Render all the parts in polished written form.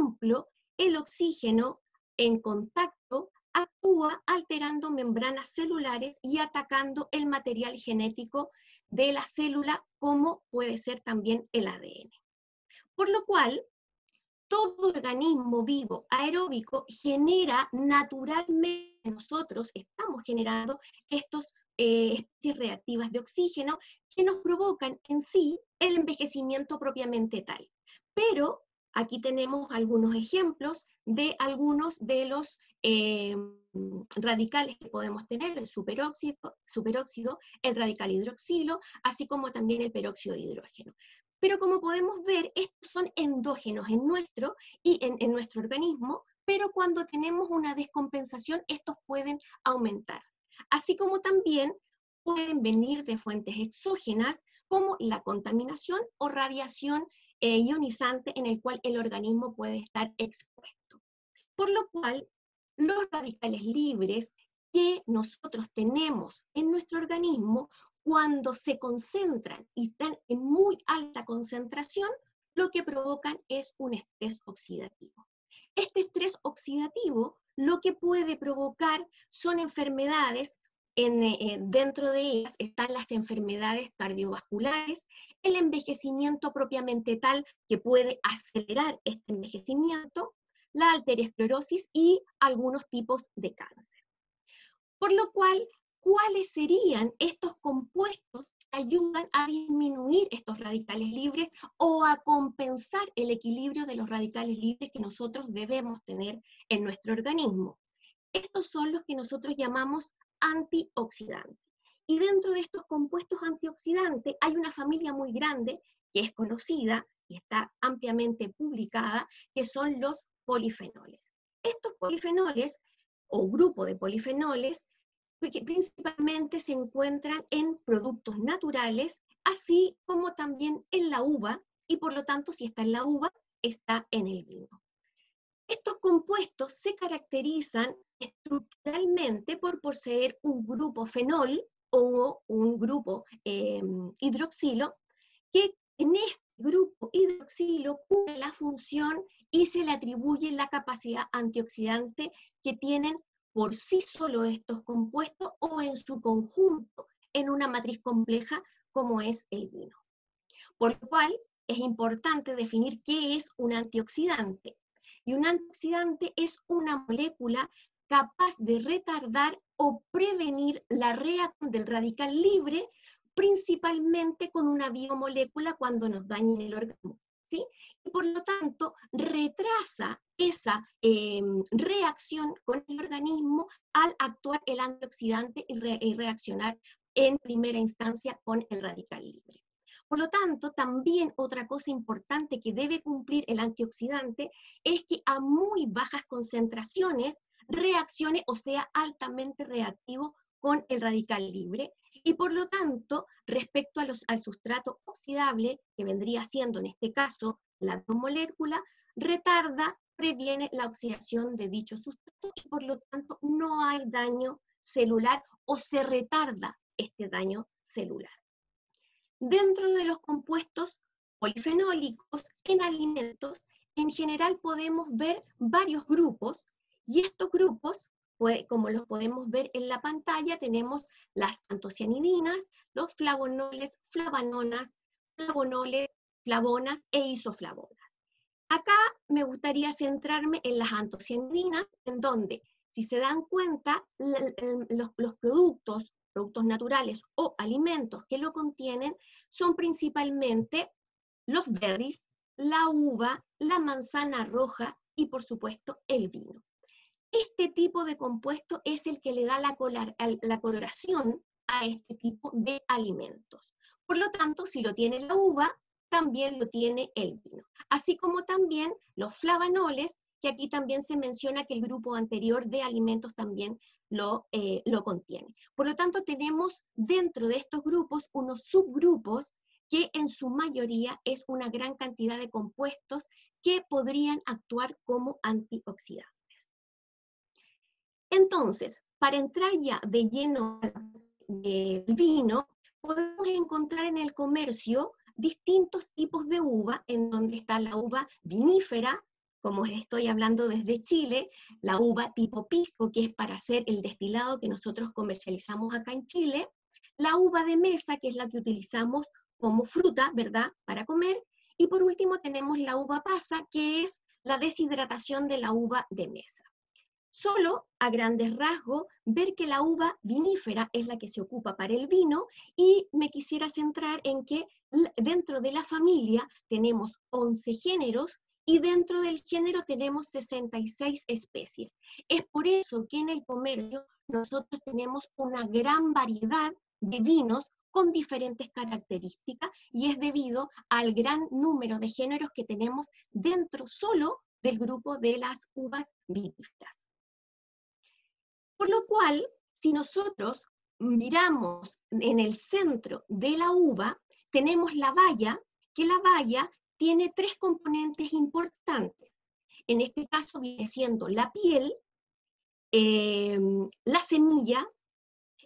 ejemplo, el oxígeno en contacto actúa alterando membranas celulares y atacando el material genético de la célula, como puede ser también el ADN. Por lo cual, todo organismo vivo aeróbico genera naturalmente, nosotros estamos generando estos especies reactivas de oxígeno que nos provocan en sí el envejecimiento propiamente tal. Pero aquí tenemos algunos ejemplos de algunos de los radicales que podemos tener: el superóxido, el radical hidroxilo, así como también el peróxido de hidrógeno. Pero como podemos ver, estos son endógenos en nuestro organismo, pero cuando tenemos una descompensación, estos pueden aumentar. Así como también pueden venir de fuentes exógenas, como la contaminación o radiación ionizante, en el cual el organismo puede estar expuesto. Por lo cual, los radicales libres que nosotros tenemos en nuestro organismo, cuando se concentran y están en muy alta concentración, lo que provocan es un estrés oxidativo. Este estrés oxidativo lo que puede provocar son enfermedades. Dentro de ellas están las enfermedades cardiovasculares, el envejecimiento propiamente tal, que puede acelerar este envejecimiento, la arteriosclerosis y algunos tipos de cáncer. Por lo cual, ¿cuáles serían estos compuestos que ayudan a disminuir estos radicales libres o a compensar el equilibrio de los radicales libres que nosotros debemos tener en nuestro organismo? Estos son los que nosotros llamamos antioxidantes. Y dentro de estos compuestos antioxidantes hay una familia muy grande que es conocida y está ampliamente publicada, que son los polifenoles. Estos polifenoles, o grupo de polifenoles, que principalmente se encuentran en productos naturales, así como también en la uva, y por lo tanto, si está en la uva, está en el vino. Estos compuestos se caracterizan estructuralmente por poseer un grupo fenol o un grupo hidroxilo, que en este grupo hidroxilo cumple la función y se le atribuye la capacidad antioxidante que tienen por sí solo estos compuestos o en su conjunto en una matriz compleja como es el vino. Por lo cual es importante definir qué es un antioxidante. Y un antioxidante es una molécula capaz de retardar o prevenir la reacción del radical libre, principalmente con una biomolécula cuando nos daña el organismo, ¿sí? Y por lo tanto, retrasa esa reacción con el organismo al actuar el antioxidante y reaccionar en primera instancia con el radical libre. Por lo tanto, también otra cosa importante que debe cumplir el antioxidante es que a muy bajas concentraciones reaccione o sea altamente reactivo con el radical libre, y por lo tanto, respecto al sustrato oxidable, que vendría siendo en este caso la biomolécula, retarda, previene la oxidación de dicho sustrato y por lo tanto no hay daño celular o se retarda este daño celular. Dentro de los compuestos polifenólicos en alimentos, en general podemos ver varios grupos, y estos grupos, como los podemos ver en la pantalla, tenemos las antocianidinas, los flavonoles, flavanonas, flavonoles, flavonas e isoflavonas. Acá me gustaría centrarme en las antocianidinas, en donde, si se dan cuenta, los productos naturales o alimentos que lo contienen son principalmente los berries, la uva, la manzana roja y por supuesto el vino. Este tipo de compuesto es el que le da la coloración a este tipo de alimentos. Por lo tanto, si lo tiene la uva, también lo tiene el vino. Así como también los flavanoles, que aquí también se menciona que el grupo anterior de alimentos también lo contiene. Por lo tanto, tenemos dentro de estos grupos unos subgrupos que en su mayoría es una gran cantidad de compuestos que podrían actuar como antioxidantes. Entonces, para entrar ya de lleno del vino, podemos encontrar en el comercio distintos tipos de uva, en donde está la uva vinífera, como estoy hablando desde Chile, la uva tipo pisco, que es para hacer el destilado que nosotros comercializamos acá en Chile, la uva de mesa, que es la que utilizamos como fruta, ¿verdad?, para comer, y por último tenemos la uva pasa, que es la deshidratación de la uva de mesa. Solo a grandes rasgos ver que la uva vinífera es la que se ocupa para el vino, y me quisiera centrar en que dentro de la familia tenemos 11 géneros y dentro del género tenemos 66 especies. Es por eso que en el comercio nosotros tenemos una gran variedad de vinos con diferentes características, y es debido al gran número de géneros que tenemos dentro solo del grupo de las uvas viníferas. Por lo cual, si nosotros miramos en el centro de la uva, tenemos la baya, que la baya tiene 3 componentes importantes. En este caso viene siendo la piel, la semilla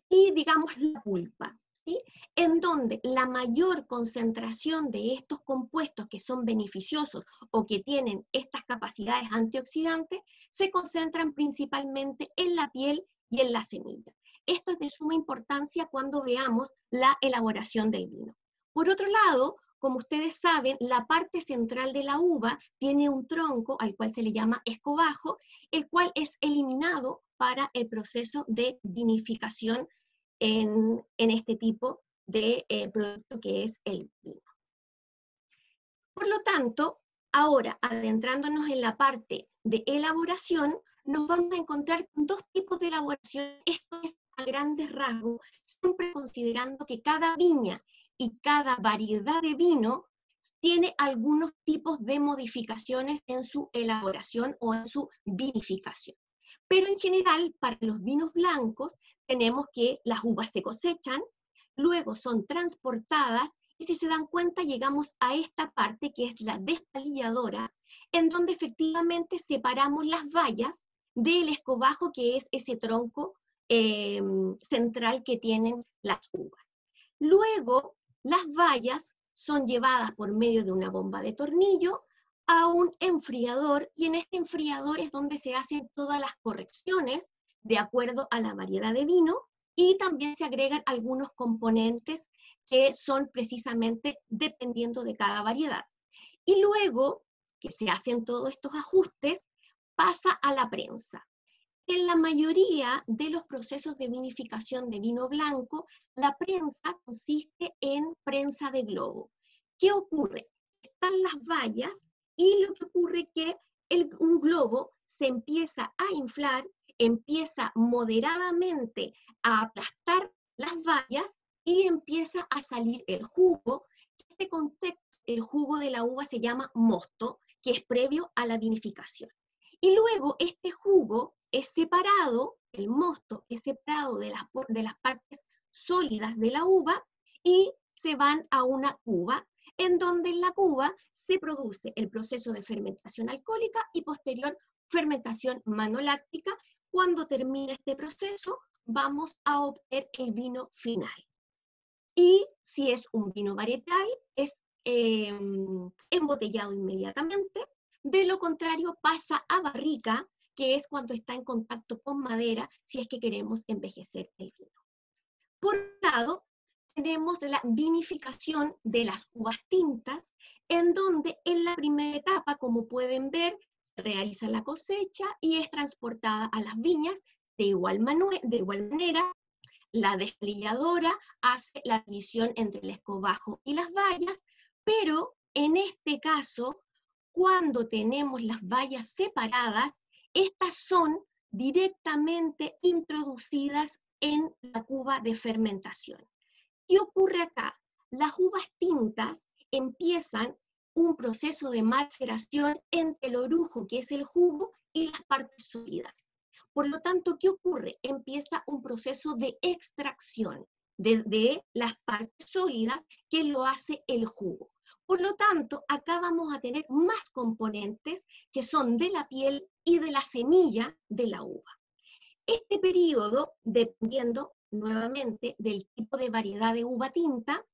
y, digamos, la pulpa, ¿sí? En donde la mayor concentración de estos compuestos que son beneficiosos o que tienen estas capacidades antioxidantes se concentran principalmente en la piel y en la semilla. Esto es de suma importancia cuando veamos la elaboración del vino. Por otro lado, como ustedes saben, la parte central de la uva tiene un tronco al cual se le llama escobajo, el cual es eliminado para el proceso de vinificación en este tipo de producto que es el vino. Por lo tanto, ahora adentrándonos en la parte de elaboración, nos vamos a encontrar con 2 tipos de elaboración. Esto es a grandes rasgos, siempre considerando que cada viña y cada variedad de vino tiene algunos tipos de modificaciones en su elaboración o en su vinificación. Pero en general, para los vinos blancos, tenemos que las uvas se cosechan, luego son transportadas, y si se dan cuenta llegamos a esta parte que es la despalilladora, en donde efectivamente separamos las bayas del escobajo, que es ese tronco central que tienen las uvas. Luego, las bayas son llevadas por medio de una bomba de tornillo a un enfriador, y en este enfriador es donde se hacen todas las correcciones de acuerdo a la variedad de vino, y también se agregan algunos componentes que son precisamente dependiendo de cada variedad. Y luego que se hacen todos estos ajustes, pasa a la prensa. En la mayoría de los procesos de vinificación de vino blanco, la prensa consiste en prensa de globo. ¿Qué ocurre? Están las bayas, y lo que ocurre es que un globo se empieza a inflar, empieza moderadamente a aplastar las bayas y empieza a salir el jugo. Este concepto, el jugo de la uva, se llama mosto, que es previo a la vinificación. Y luego este jugo es separado, el mosto es separado de las partes sólidas de la uva, y se van a una cuba, en donde en la cuba se produce el proceso de fermentación alcohólica y posterior fermentación manoláctica. Cuando termina este proceso, vamos a obtener el vino final. Y si es un vino varietal, es embotellado inmediatamente. De lo contrario, pasa a barrica, que es cuando está en contacto con madera, si es que queremos envejecer el vino. Por un lado, tenemos la vinificación de las uvas tintas, en donde en la primera etapa, como pueden ver, se realiza la cosecha y es transportada a las viñas. De igual manera, la despalilladora hace la división entre el escobajo y las bayas, pero en este caso, cuando tenemos las bayas separadas, estas son directamente introducidas en la cuba de fermentación. ¿Qué ocurre acá? Las uvas tintas empiezan un proceso de maceración entre el orujo, que es el jugo, y las partes sólidas. Por lo tanto, ¿qué ocurre? Empieza un proceso de extracción de las partes sólidas, que lo hace el jugo. Por lo tanto, acá vamos a tener más componentes que son de la piel y de la semilla de la uva. Este periodo, dependiendo nuevamente del tipo de variedad de uva tinta,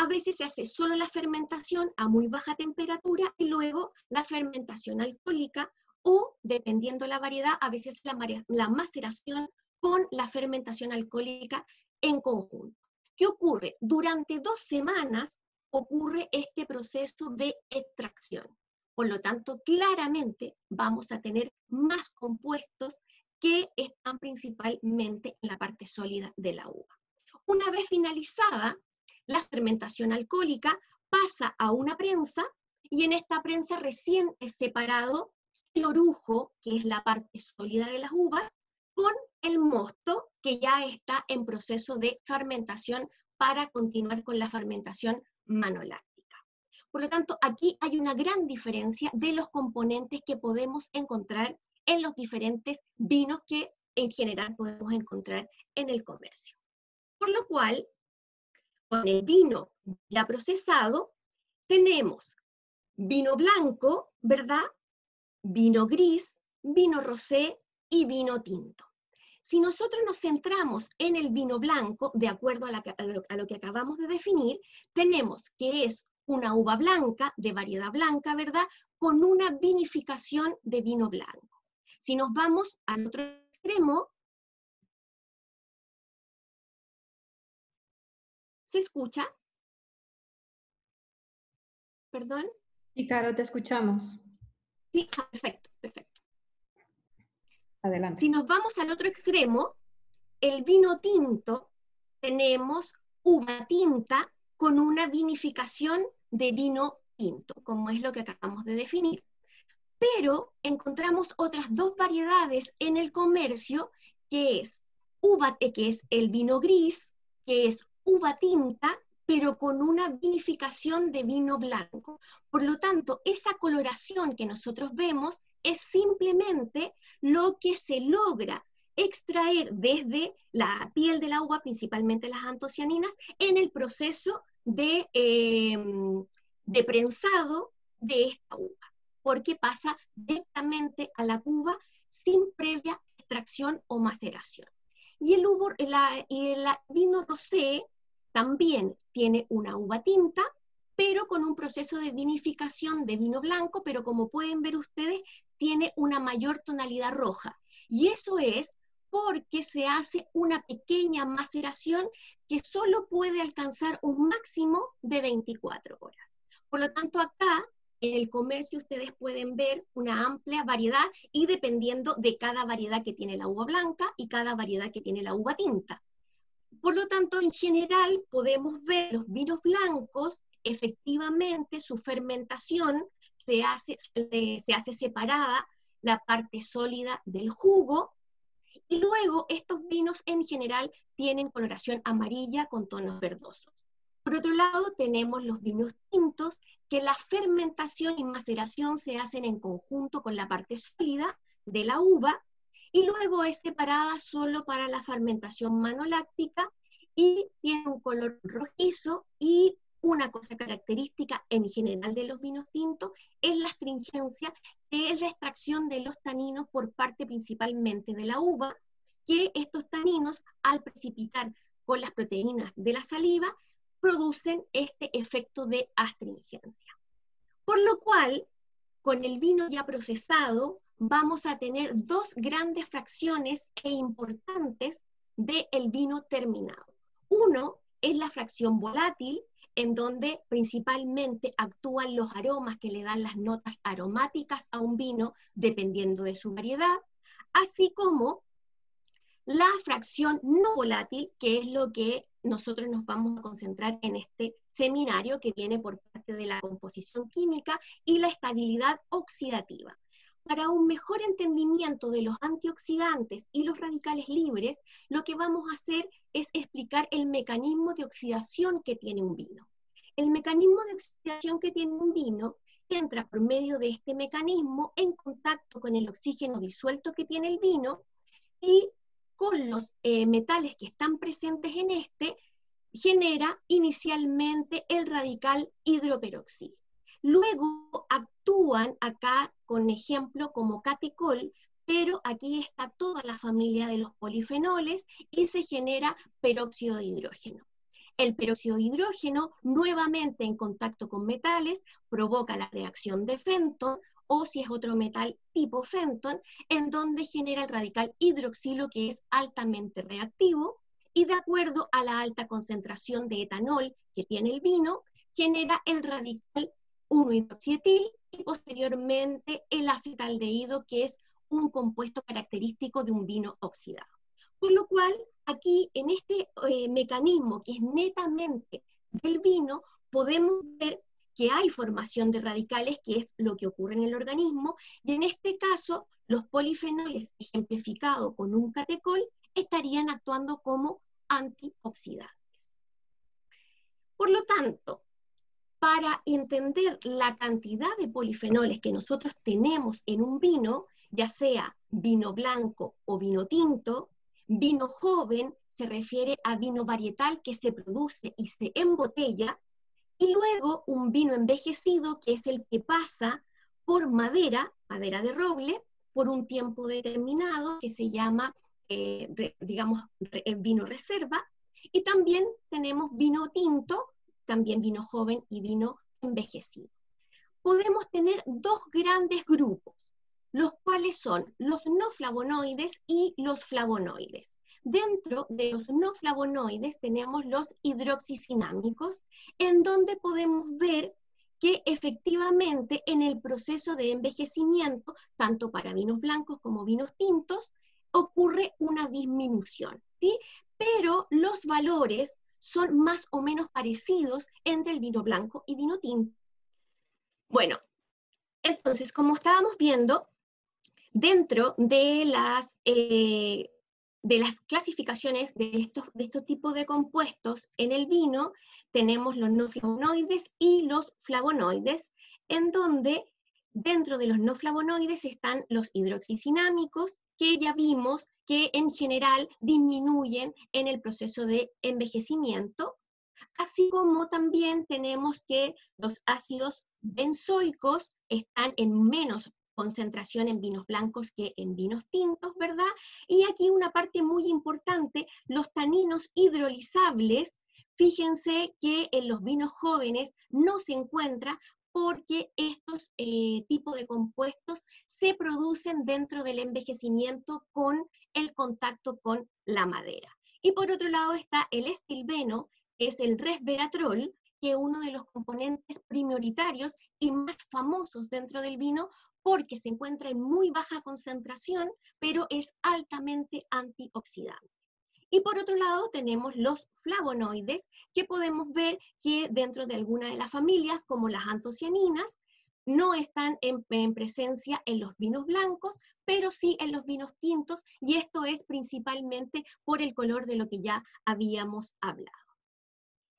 A veces se hace solo la fermentación a muy baja temperatura y luego la fermentación alcohólica o, dependiendo la variedad, a veces la maceración con la fermentación alcohólica en conjunto. ¿Qué ocurre? Durante 2 semanas ocurre este proceso de extracción. Por lo tanto, claramente vamos a tener más compuestos que están principalmente en la parte sólida de la uva. Una vez finalizada la fermentación alcohólica, pasa a una prensa y en esta prensa recién es separado el orujo, que es la parte sólida de las uvas, con el mosto, que ya está en proceso de fermentación para continuar con la fermentación manoláctica. Por lo tanto, aquí hay una gran diferencia de los componentes que podemos encontrar en los diferentes vinos que en general podemos encontrar en el comercio. Por lo cual, con el vino ya procesado, tenemos vino blanco, ¿verdad? Vino gris, vino rosé y vino tinto. Si nosotros nos centramos en el vino blanco, de acuerdo a lo que acabamos de definir, tenemos que es una uva blanca, de variedad blanca, ¿verdad?, con una vinificación de vino blanco. Si nos vamos al otro extremo, ¿se escucha? ¿Perdón? Sí, Caro, te escuchamos. Sí, perfecto, perfecto. Adelante. Si nos vamos al otro extremo, el vino tinto, tenemos uva tinta con una vinificación de vino tinto, como es lo que acabamos de definir. Pero encontramos otras 2 variedades en el comercio, que es el vino gris, que es uva tinta, pero con una vinificación de vino blanco. Por lo tanto, esa coloración que nosotros vemos es simplemente lo que se logra extraer desde la piel de la uva, principalmente las antocianinas, en el proceso de prensado de esta uva, porque pasa directamente a la cuba sin previa extracción o maceración. Y el vino rosé también tiene una uva tinta, pero con un proceso de vinificación de vino blanco, pero como pueden ver ustedes, tiene una mayor tonalidad roja. Y eso es porque se hace una pequeña maceración que solo puede alcanzar un máximo de 24 horas. Por lo tanto, acá en el comercio ustedes pueden ver una amplia variedad y dependiendo de cada variedad que tiene la uva blanca y cada variedad que tiene la uva tinta. Por lo tanto, en general podemos ver los vinos blancos, efectivamente su fermentación se hace separada la parte sólida del jugo, y luego estos vinos en general tienen coloración amarilla con tonos verdosos. Por otro lado, tenemos los vinos tintos, que la fermentación y maceración se hacen en conjunto con la parte sólida de la uva, y luego es separada solo para la fermentación manoláctica, y tiene un color rojizo, y una cosa característica en general de los vinos tintos es la astringencia, que es la extracción de los taninos por parte principalmente de la uva, que estos taninos, al precipitar con las proteínas de la saliva, producen este efecto de astringencia. Por lo cual, con el vino ya procesado, vamos a tener 2 grandes fracciones e importantes del vino terminado. Uno es la fracción volátil, en donde principalmente actúan los aromas que le dan las notas aromáticas a un vino, dependiendo de su variedad, así como la fracción no volátil, que es lo que nosotros nos vamos a concentrar en este seminario, que viene por parte de la composición química y la estabilidad oxidativa. Para un mejor entendimiento de los antioxidantes y los radicales libres, lo que vamos a hacer es explicar el mecanismo de oxidación que tiene un vino. El mecanismo de oxidación que tiene un vino entra por medio de este mecanismo en contacto con el oxígeno disuelto que tiene el vino, y con los metales que están presentes en este, genera inicialmente el radical hidroperoxil. Luego actúan acá con ejemplo como catecol, pero aquí está toda la familia de los polifenoles y se genera peróxido de hidrógeno. El peróxido de hidrógeno, nuevamente en contacto con metales, provoca la reacción de Fenton, o si es otro metal tipo Fenton, en donde genera el radical hidroxilo, que es altamente reactivo, y de acuerdo a la alta concentración de etanol que tiene el vino, genera el radical 1-hidroxietil y posteriormente el acetaldehído, que es un compuesto característico de un vino oxidado. Por lo cual, aquí en este mecanismo que es netamente del vino, podemos ver que hay formación de radicales, que es lo que ocurre en el organismo, y en este caso, los polifenoles ejemplificados con un catecol estarían actuando como antioxidantes. Por lo tanto, para entender la cantidad de polifenoles que nosotros tenemos en un vino, ya sea vino blanco o vino tinto, vino joven se refiere a vino varietal que se produce y se embotella, y luego un vino envejecido, que es el que pasa por madera de roble, por un tiempo determinado, que se llama, vino reserva, y también tenemos vino tinto, también vino joven y vino envejecido. Podemos tener dos grandes grupos, los cuales son los no flavonoides y los flavonoides. Dentro de los no flavonoides tenemos los hidroxicinámicos, en donde podemos ver que efectivamente en el proceso de envejecimiento, tanto para vinos blancos como vinos tintos, ocurre una disminución, ¿sí? Pero los valores son más o menos parecidos entre el vino blanco y vino tinto. Bueno, entonces, como estábamos viendo, dentro de las clasificaciones de estos tipos de compuestos en el vino, tenemos los no flavonoides y los flavonoides, en donde dentro de los no flavonoides están los hidroxicinámicos, que ya vimos que en general disminuyen en el proceso de envejecimiento, así como también tenemos que los ácidos benzoicos están en menos concentración en vinos blancos que en vinos tintos, ¿verdad? Y aquí una parte muy importante, los taninos hidrolizables, fíjense que en los vinos jóvenes no se encuentra porque estos tipos de compuestos se producen dentro del envejecimiento con el contacto con la madera. Y por otro lado está el estilbeno, que es el resveratrol, que es uno de los componentes prioritarios y más famosos dentro del vino, porque se encuentra en muy baja concentración, pero es altamente antioxidante. Y por otro lado tenemos los flavonoides, que podemos ver que dentro de alguna de las familias, como las antocianinas, no están en presencia en los vinos blancos, pero sí en los vinos tintos, y esto es principalmente por el color de lo que ya habíamos hablado.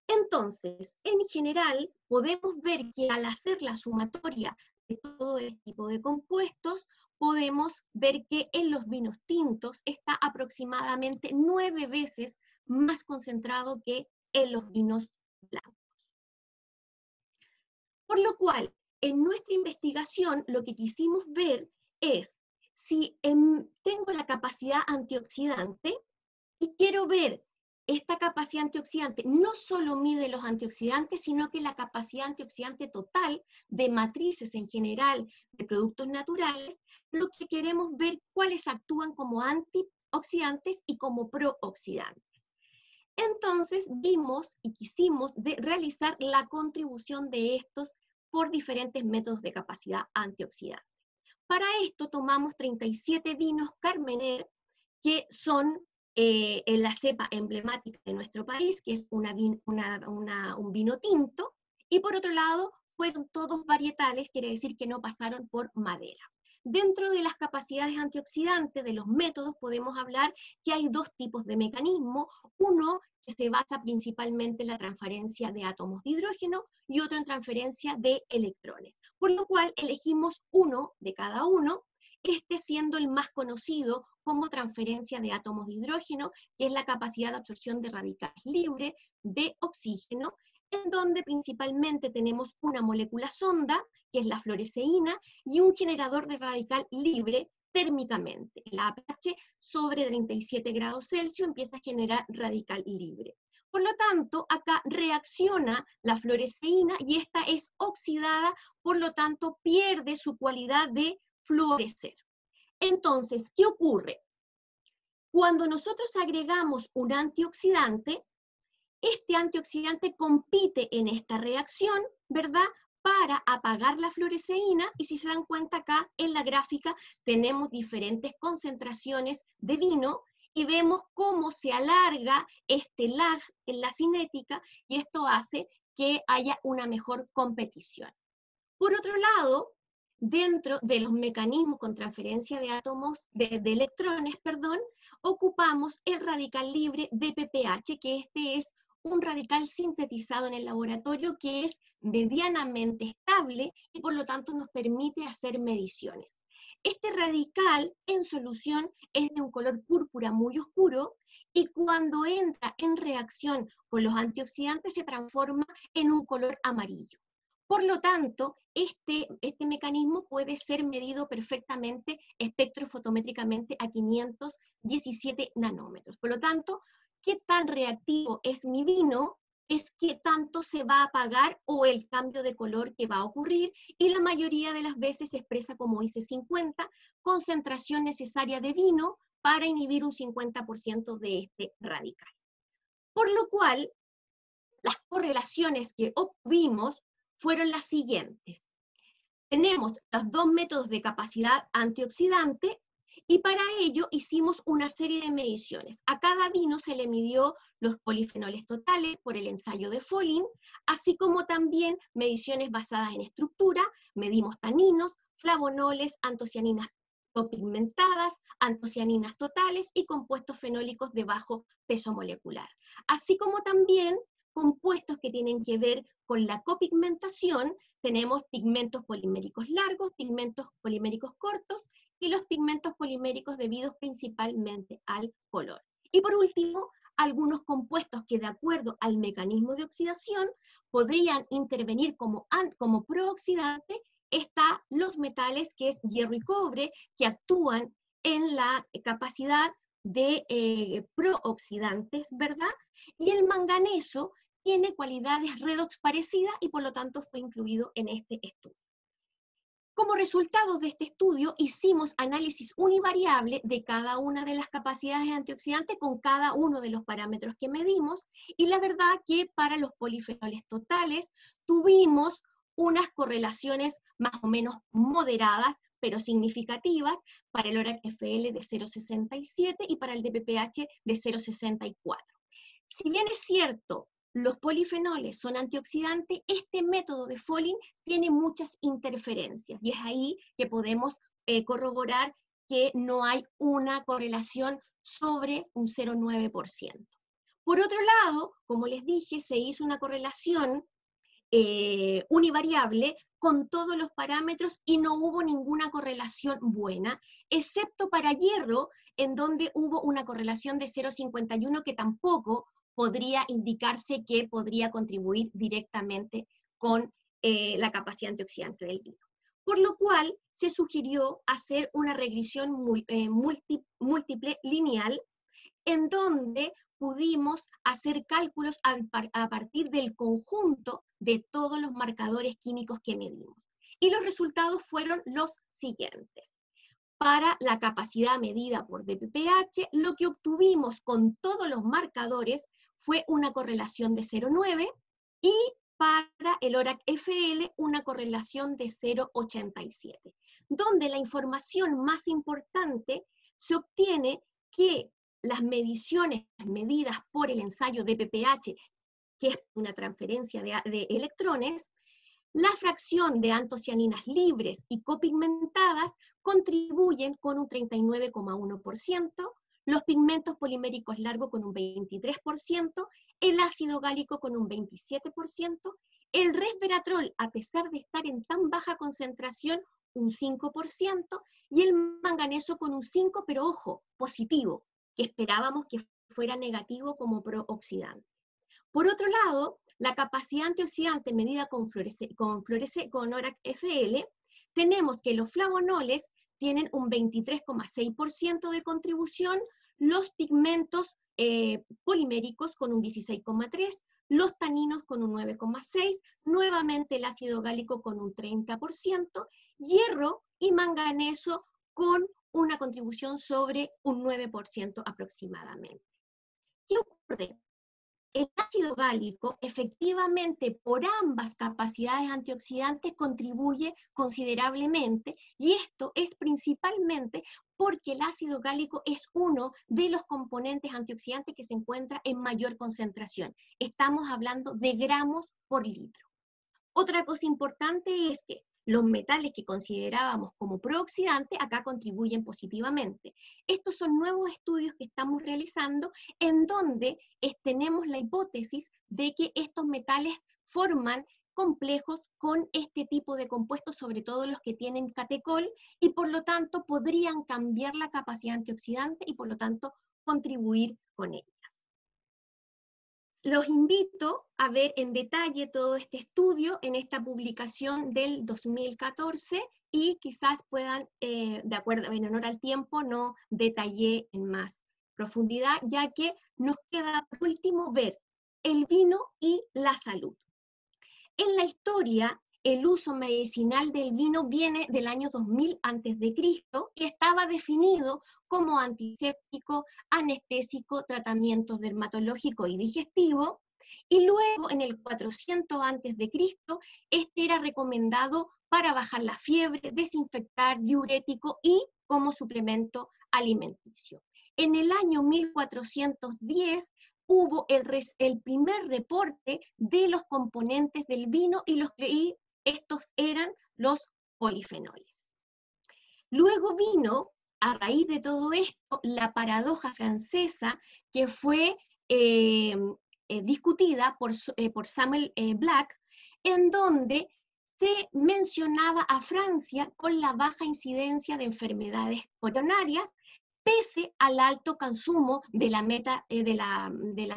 Entonces, en general, podemos ver que al hacer la sumatoria de todo este tipo de compuestos, podemos ver que en los vinos tintos está aproximadamente 9 veces más concentrado que en los vinos blancos. Por lo cual, en nuestra investigación, lo que quisimos ver es si tengo la capacidad antioxidante y quiero ver esta capacidad antioxidante no solo mide los antioxidantes, sino que la capacidad antioxidante total de matrices en general de productos naturales, lo que queremos ver cuáles actúan como antioxidantes y como prooxidantes. Entonces vimos y quisimos realizar la contribución de estos por diferentes métodos de capacidad antioxidante. Para esto tomamos 37 vinos Carmener, que son la cepa emblemática de nuestro país, que es un vino tinto, y por otro lado fueron todos varietales, quiere decir que no pasaron por madera. Dentro de las capacidades antioxidantes de los métodos podemos hablar que hay dos tipos de mecanismo, uno que se basa principalmente en la transferencia de átomos de hidrógeno y otro en transferencia de electrones, por lo cual elegimos uno de cada uno, este siendo el más conocido como transferencia de átomos de hidrógeno, que es la capacidad de absorción de radical libre de oxígeno, en donde principalmente tenemos una molécula sonda, que es la fluoresceína, y un generador de radical libre térmicamente. La pH sobre 37 grados Celsius empieza a generar radical libre. Por lo tanto, acá reacciona la fluoresceína y esta es oxidada, por lo tanto pierde su cualidad de fluorescer. Entonces, ¿qué ocurre? Cuando nosotros agregamos un antioxidante, este antioxidante compite en esta reacción, ¿verdad?, para apagar la fluoresceína, y si se dan cuenta acá en la gráfica tenemos diferentes concentraciones de vino, y vemos cómo se alarga este lag en la cinética, y esto hace que haya una mejor competición. Por otro lado, dentro de los mecanismos con transferencia de átomos, de electrones, perdón, ocupamos el radical libre de PPH, que este es un radical sintetizado en el laboratorio que es medianamente estable y por lo tanto nos permite hacer mediciones. Este radical en solución es de un color púrpura muy oscuro y cuando entra en reacción con los antioxidantes se transforma en un color amarillo. Por lo tanto, este mecanismo puede ser medido perfectamente espectrofotométricamente a 517 nanómetros. Por lo tanto, qué tan reactivo es mi vino es qué tanto se va a apagar o el cambio de color que va a ocurrir, y la mayoría de las veces se expresa como IC50, concentración necesaria de vino para inhibir un 50% de este radical. Por lo cual, las correlaciones que obtuvimos fueron las siguientes. Tenemos los dos métodos de capacidad antioxidante y para ello hicimos una serie de mediciones. A cada vino se le midió los polifenoles totales por el ensayo de Folin, así como también mediciones basadas en estructura, medimos taninos, flavonoles, antocianinas copigmentadas, antocianinas totales y compuestos fenólicos de bajo peso molecular, así como también compuestos que tienen que ver con la copigmentación. Tenemos pigmentos poliméricos largos, pigmentos poliméricos cortos y los pigmentos poliméricos debidos principalmente al color. Y por último, algunos compuestos que de acuerdo al mecanismo de oxidación podrían intervenir como prooxidante. Están los metales, que es hierro y cobre, que actúan en la capacidad de prooxidantes, ¿verdad? Y el manganeso tiene cualidades redox parecidas y por lo tanto fue incluido en este estudio. Como resultado de este estudio hicimos análisis univariable de cada una de las capacidades antioxidantes con cada uno de los parámetros que medimos, y la verdad que para los polifenoles totales tuvimos unas correlaciones más o menos moderadas, pero significativas, para el ORAC-FL de 0,67 y para el DPPH de 0,64. Si bien es cierto, los polifenoles son antioxidantes, este método de Folin tiene muchas interferencias, y es ahí que podemos corroborar que no hay una correlación sobre un 0,9%. Por otro lado, como les dije, se hizo una correlación univariable con todos los parámetros y no hubo ninguna correlación buena, excepto para hierro, en donde hubo una correlación de 0,51 que tampoco podría indicarse que podría contribuir directamente con la capacidad antioxidante del vino. Por lo cual se sugirió hacer una regresión múltiple lineal, en donde pudimos hacer cálculos a partir del conjunto de todos los marcadores químicos que medimos. Y los resultados fueron los siguientes. Para la capacidad medida por DPPH, lo que obtuvimos con todos los marcadores fue una correlación de 0,9 y para el ORAC-FL una correlación de 0,87, donde la información más importante se obtiene que las mediciones medidas por el ensayo de PPH, que es una transferencia de electrones, la fracción de antocianinas libres y copigmentadas contribuyen con un 39,1%, los pigmentos poliméricos largos con un 23%, el ácido gálico con un 27%, el resveratrol, a pesar de estar en tan baja concentración, un 5%, y el manganeso con un 5%, pero ojo, positivo, que esperábamos que fuera negativo como prooxidante. Por otro lado, la capacidad antioxidante medida con ORAC-FL, tenemos que los flavonoles tienen un 23,6% de contribución, los pigmentos poliméricos con un 16,3%, los taninos con un 9,6%, nuevamente el ácido gálico con un 30%, hierro y manganeso con una contribución sobre un 9% aproximadamente. ¿Qué ocurre? El ácido gálico, efectivamente, por ambas capacidades antioxidantes, contribuye considerablemente, y esto es principalmente porque el ácido gálico es uno de los componentes antioxidantes que se encuentra en mayor concentración. Estamos hablando de gramos por litro. Otra cosa importante es que los metales que considerábamos como prooxidantes acá contribuyen positivamente. Estos son nuevos estudios que estamos realizando en donde tenemos la hipótesis de que estos metales forman complejos con este tipo de compuestos, sobre todo los que tienen catecol, y por lo tanto podrían cambiar la capacidad antioxidante y por lo tanto contribuir con ellas. Los invito a ver en detalle todo este estudio en esta publicación del 2014 y quizás puedan, de acuerdo, en honor al tiempo, no detallé en más profundidad, ya que nos queda por último ver el vino y la salud. En la historia, el uso medicinal del vino viene del año 2000 a.C. y estaba definido como antiséptico, anestésico, tratamientos dermatológico y digestivo, y luego en el 400 a.C. este era recomendado para bajar la fiebre, desinfectar, diurético y como suplemento alimenticio. En el año 1410 hubo el primer reporte de los componentes del vino y estos eran los polifenoles. Luego vino, a raíz de todo esto, la paradoja francesa que fue discutida por Samuel Black, en donde se mencionaba a Francia con la baja incidencia de enfermedades coronarias, pese al alto consumo de la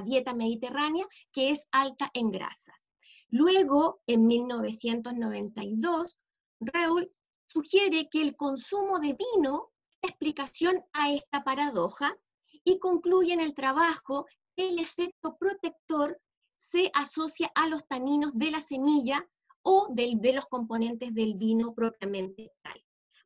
dieta mediterránea, que es alta en grasas. Luego, en 1992, Raoult sugiere que el consumo de vino es explicación a esta paradoja y concluye en el trabajo que el efecto protector se asocia a los taninos de la semilla o de los componentes del vino propiamente tal.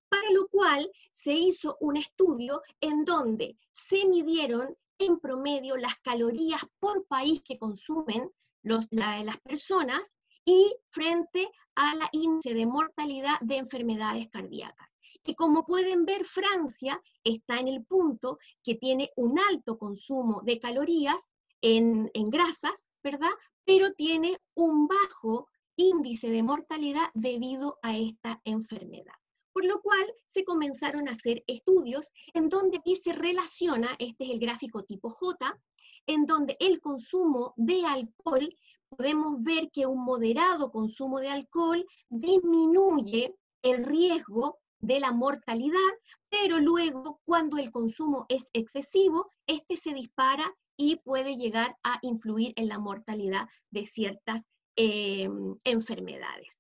Para lo cual se hizo un estudio en donde se midieron en promedio las calorías por país que consumen las personas y frente a la índice de mortalidad de enfermedades cardíacas. Y como pueden ver, Francia está en el punto que tiene un alto consumo de calorías en grasas, ¿verdad? Pero tiene un bajo índice de mortalidad debido a esta enfermedad. Por lo cual se comenzaron a hacer estudios en donde aquí se relaciona, este es el gráfico tipo J, en donde el consumo de alcohol, podemos ver que un moderado consumo de alcohol disminuye el riesgo de la mortalidad, pero luego cuando el consumo es excesivo, este se dispara y puede llegar a influir en la mortalidad de ciertas enfermedades.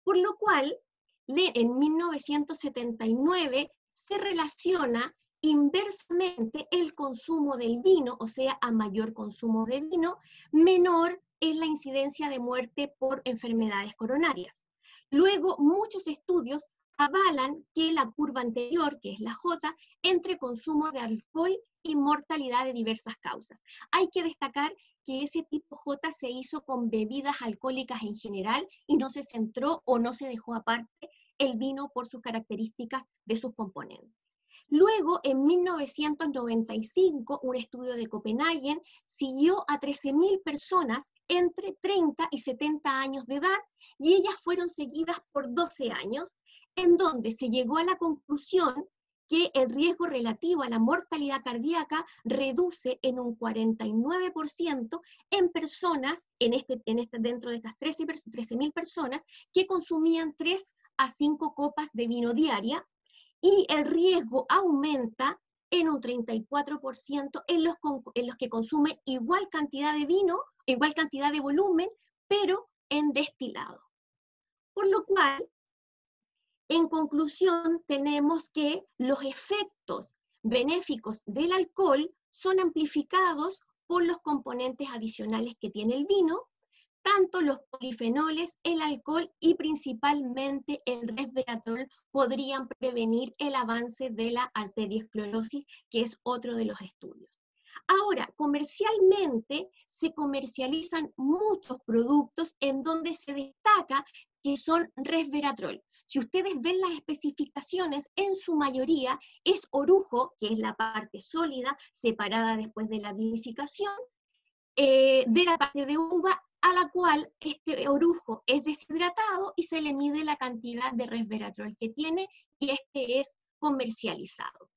Por lo cual, en 1979 se relaciona inversamente el consumo del vino, o sea, a mayor consumo de vino, menor es la incidencia de muerte por enfermedades coronarias. Luego, muchos estudios avalan que la curva anterior, que es la J, entre consumo de alcohol y mortalidad de diversas causas. Hay que destacar que ese tipo J se hizo con bebidas alcohólicas en general y no se centró o no se dejó aparte el vino por sus características de sus componentes. Luego, en 1995, un estudio de Copenhague siguió a 13.000 personas entre 30 y 70 años de edad y ellas fueron seguidas por 12 años, en donde se llegó a la conclusión que el riesgo relativo a la mortalidad cardíaca reduce en un 49% en personas, dentro de estas 13.000 personas, que consumían 3 a 5 copas de vino diaria, y el riesgo aumenta en un 34% en los que consumen igual cantidad de vino, igual cantidad de volumen, pero en destilado. Por lo cual, en conclusión, tenemos que los efectos benéficos del alcohol son amplificados por los componentes adicionales que tiene el vino, tanto los polifenoles, el alcohol y principalmente el resveratrol podrían prevenir el avance de la arteriosclerosis, que es otro de los estudios. Ahora, comercialmente se comercializan muchos productos en donde se destaca que son resveratrol. Si ustedes ven las especificaciones, en su mayoría es orujo, que es la parte sólida, separada después de la vinificación, de la parte de uva, a la cual este orujo es deshidratado y se le mide la cantidad de resveratrol que tiene, y este es comercializado.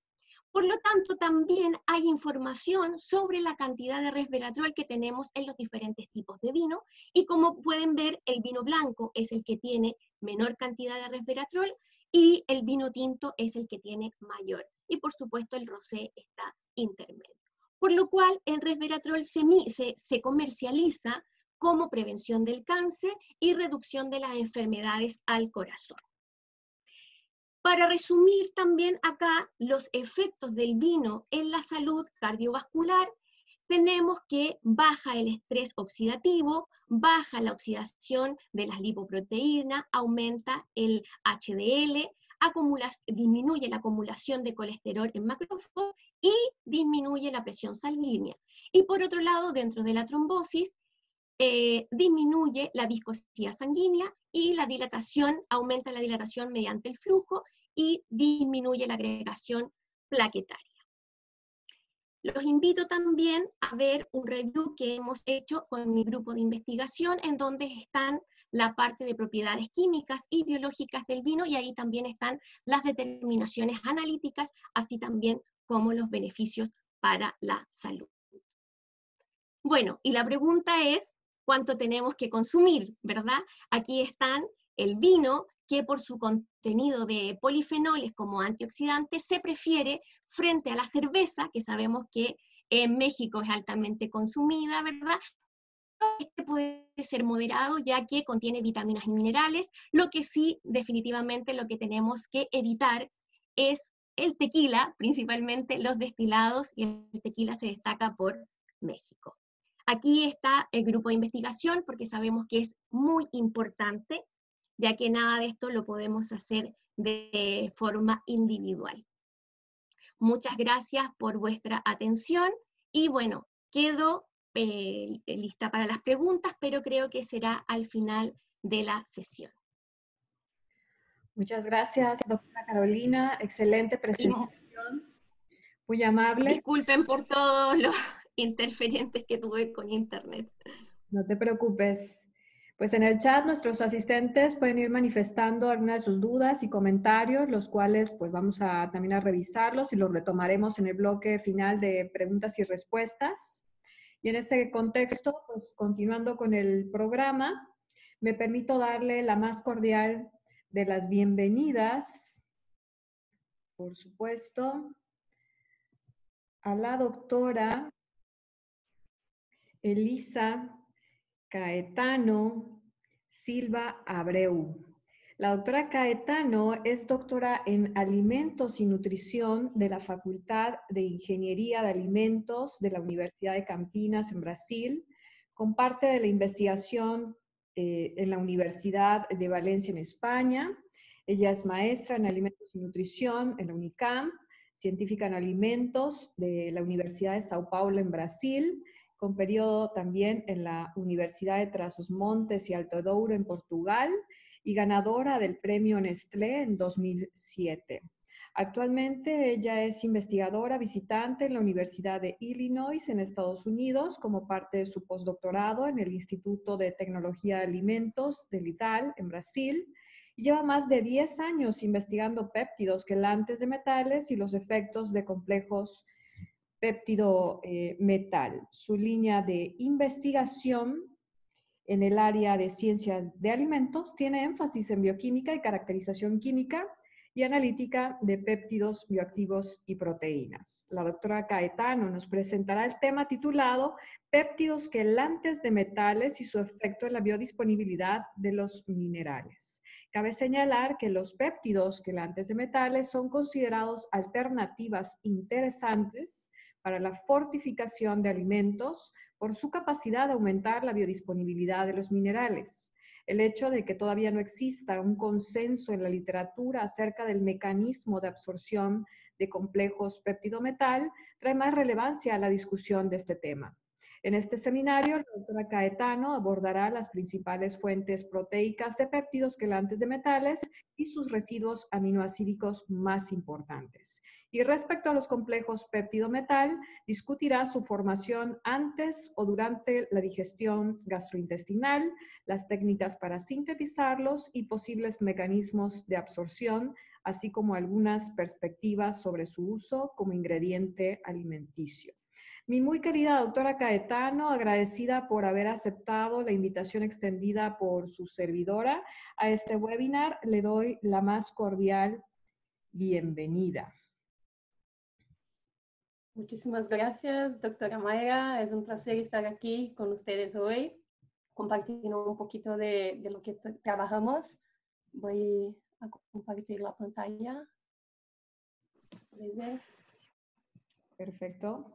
Por lo tanto, también hay información sobre la cantidad de resveratrol que tenemos en los diferentes tipos de vino, y como pueden ver, el vino blanco es el que tiene menor cantidad de resveratrol y el vino tinto es el que tiene mayor. Y por supuesto el rosé está intermedio. Por lo cual el resveratrol se comercializa como prevención del cáncer y reducción de las enfermedades al corazón. Para resumir también acá los efectos del vino en la salud cardiovascular, tenemos que baja el estrés oxidativo, baja la oxidación de las lipoproteínas, aumenta el HDL, disminuye la acumulación de colesterol en macrófagos y disminuye la presión sanguínea. Y por otro lado, dentro de la trombosis, disminuye la viscosidad sanguínea y la dilatación, aumenta la dilatación mediante el flujo y disminuye la agregación plaquetaria. Los invito también a ver un review que hemos hecho con mi grupo de investigación, en donde están la parte de propiedades químicas y biológicas del vino, y ahí también están las determinaciones analíticas, así también como los beneficios para la salud. Bueno, y la pregunta es, ¿cuánto tenemos que consumir, verdad? Aquí están el vino, que por su contenido de polifenoles como antioxidantes se prefiere frente a la cerveza, que sabemos que en México es altamente consumida, ¿verdad? Este puede ser moderado, ya que contiene vitaminas y minerales. Lo que sí, definitivamente, lo que tenemos que evitar es el tequila, principalmente los destilados, y el tequila se destaca por México. Aquí está el grupo de investigación, porque sabemos que es muy importante, ya que nada de esto lo podemos hacer de forma individual. Muchas gracias por vuestra atención, y bueno, quedo lista para las preguntas, pero creo que será al final de la sesión. Muchas gracias, doctora Carolina. Excelente presentación. Muy amable. Disculpen por todos los interferentes que tuve con internet. No te preocupes. Pues en el chat nuestros asistentes pueden ir manifestando algunas de sus dudas y comentarios, los cuales pues vamos a también a revisarlos y los retomaremos en el bloque final de preguntas y respuestas. Y en ese contexto, pues continuando con el programa, me permito darle la más cordial de las bienvenidas, por supuesto, a la doctora Elisa Caetano Silva Abreu. La doctora Caetano es doctora en Alimentos y Nutrición de la Facultad de Ingeniería de Alimentos de la Universidad de Campinas en Brasil. Comparte de la investigación en la Universidad de Valencia en España. Ella es maestra en Alimentos y Nutrición en la UNICAM, científica en alimentos de la Universidad de Sao Paulo en Brasil, con periodo también en la Universidad de Trás-os-Montes y Alto Douro en Portugal, y ganadora del premio Nestlé en 2007. Actualmente ella es investigadora visitante en la Universidad de Illinois en Estados Unidos como parte de su postdoctorado en el Instituto de Tecnología de Alimentos del ITAL en Brasil, y lleva más de 10 años investigando péptidos quelantes de metales y los efectos de complejos péptido metal. Su línea de investigación en el área de ciencias de alimentos tiene énfasis en bioquímica y caracterización química y analítica de péptidos bioactivos y proteínas. La doctora Caetano nos presentará el tema titulado Péptidos quelantes de metales y su efecto en la biodisponibilidad de los minerales. Cabe señalar que los péptidos quelantes de metales son considerados alternativas interesantes para la fortificación de alimentos por su capacidad de aumentar la biodisponibilidad de los minerales. El hecho de que todavía no exista un consenso en la literatura acerca del mecanismo de absorción de complejos péptido-metal trae más relevancia a la discusión de este tema. En este seminario, la doctora Caetano abordará las principales fuentes proteicas de péptidos quelantes de metales y sus residuos aminoácidicos más importantes. Y respecto a los complejos péptido-metal, discutirá su formación antes o durante la digestión gastrointestinal, las técnicas para sintetizarlos y posibles mecanismos de absorción, así como algunas perspectivas sobre su uso como ingrediente alimenticio. Mi muy querida doctora Caetano, agradecida por haber aceptado la invitación extendida por su servidora a este webinar, le doy la más cordial bienvenida. Muchísimas gracias, doctora Mayra. Es un placer estar aquí con ustedes hoy, compartiendo un poquito de lo que trabajamos. Voy a compartir la pantalla. ¿Podéis ver? Perfecto.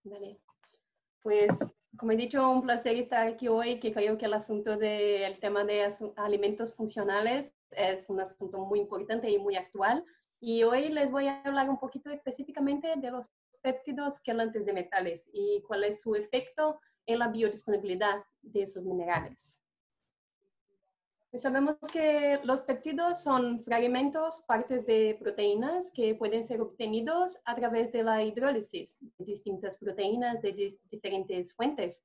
Vale. Pues, como he dicho, un placer estar aquí hoy, que creo que el asunto del tema de alimentos funcionales es un asunto muy importante y muy actual. Y hoy les voy a hablar un poquito específicamente de los péptidos quelantes de metales y cuál es su efecto en la biodisponibilidad de esos minerales. Pues sabemos que los péptidos son fragmentos, partes de proteínas que pueden ser obtenidos a través de la hidrólisis de distintas proteínas de diferentes fuentes.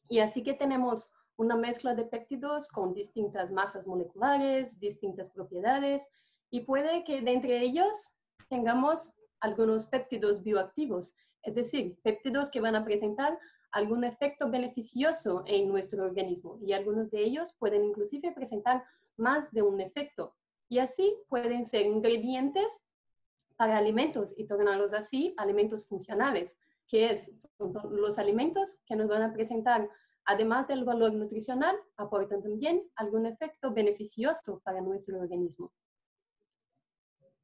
Y así que tenemos una mezcla de péptidos con distintas masas moleculares, distintas propiedades, y puede que de entre ellos tengamos algunos péptidos bioactivos, es decir, péptidos que van a presentar algún efecto beneficioso en nuestro organismo, y algunos de ellos pueden inclusive presentar más de un efecto. Y así pueden ser ingredientes para alimentos y tornarlos así alimentos funcionales, que son los alimentos que nos van a presentar, además del valor nutricional, aportan también algún efecto beneficioso para nuestro organismo.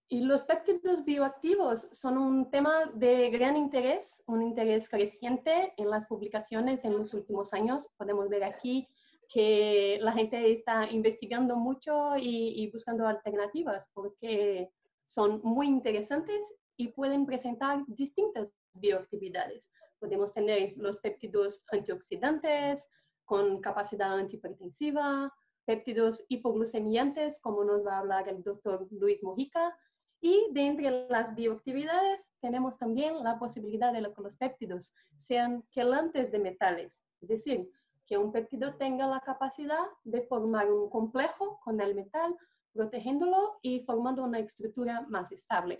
Y los péptidos bioactivos son un tema de gran interés, un interés creciente en las publicaciones en los últimos años. Podemos ver aquí que la gente está investigando mucho y buscando alternativas porque son muy interesantes y pueden presentar distintas bioactividades. Podemos tener los péptidos antioxidantes con capacidad antihipertensiva, péptidos hipoglucemiantes, como nos va a hablar el doctor Luis Mojica. Y de entre las bioactividades tenemos también la posibilidad de que los péptidos sean quelantes de metales, es decir, que un péptido tenga la capacidad de formar un complejo con el metal, protegiéndolo y formando una estructura más estable.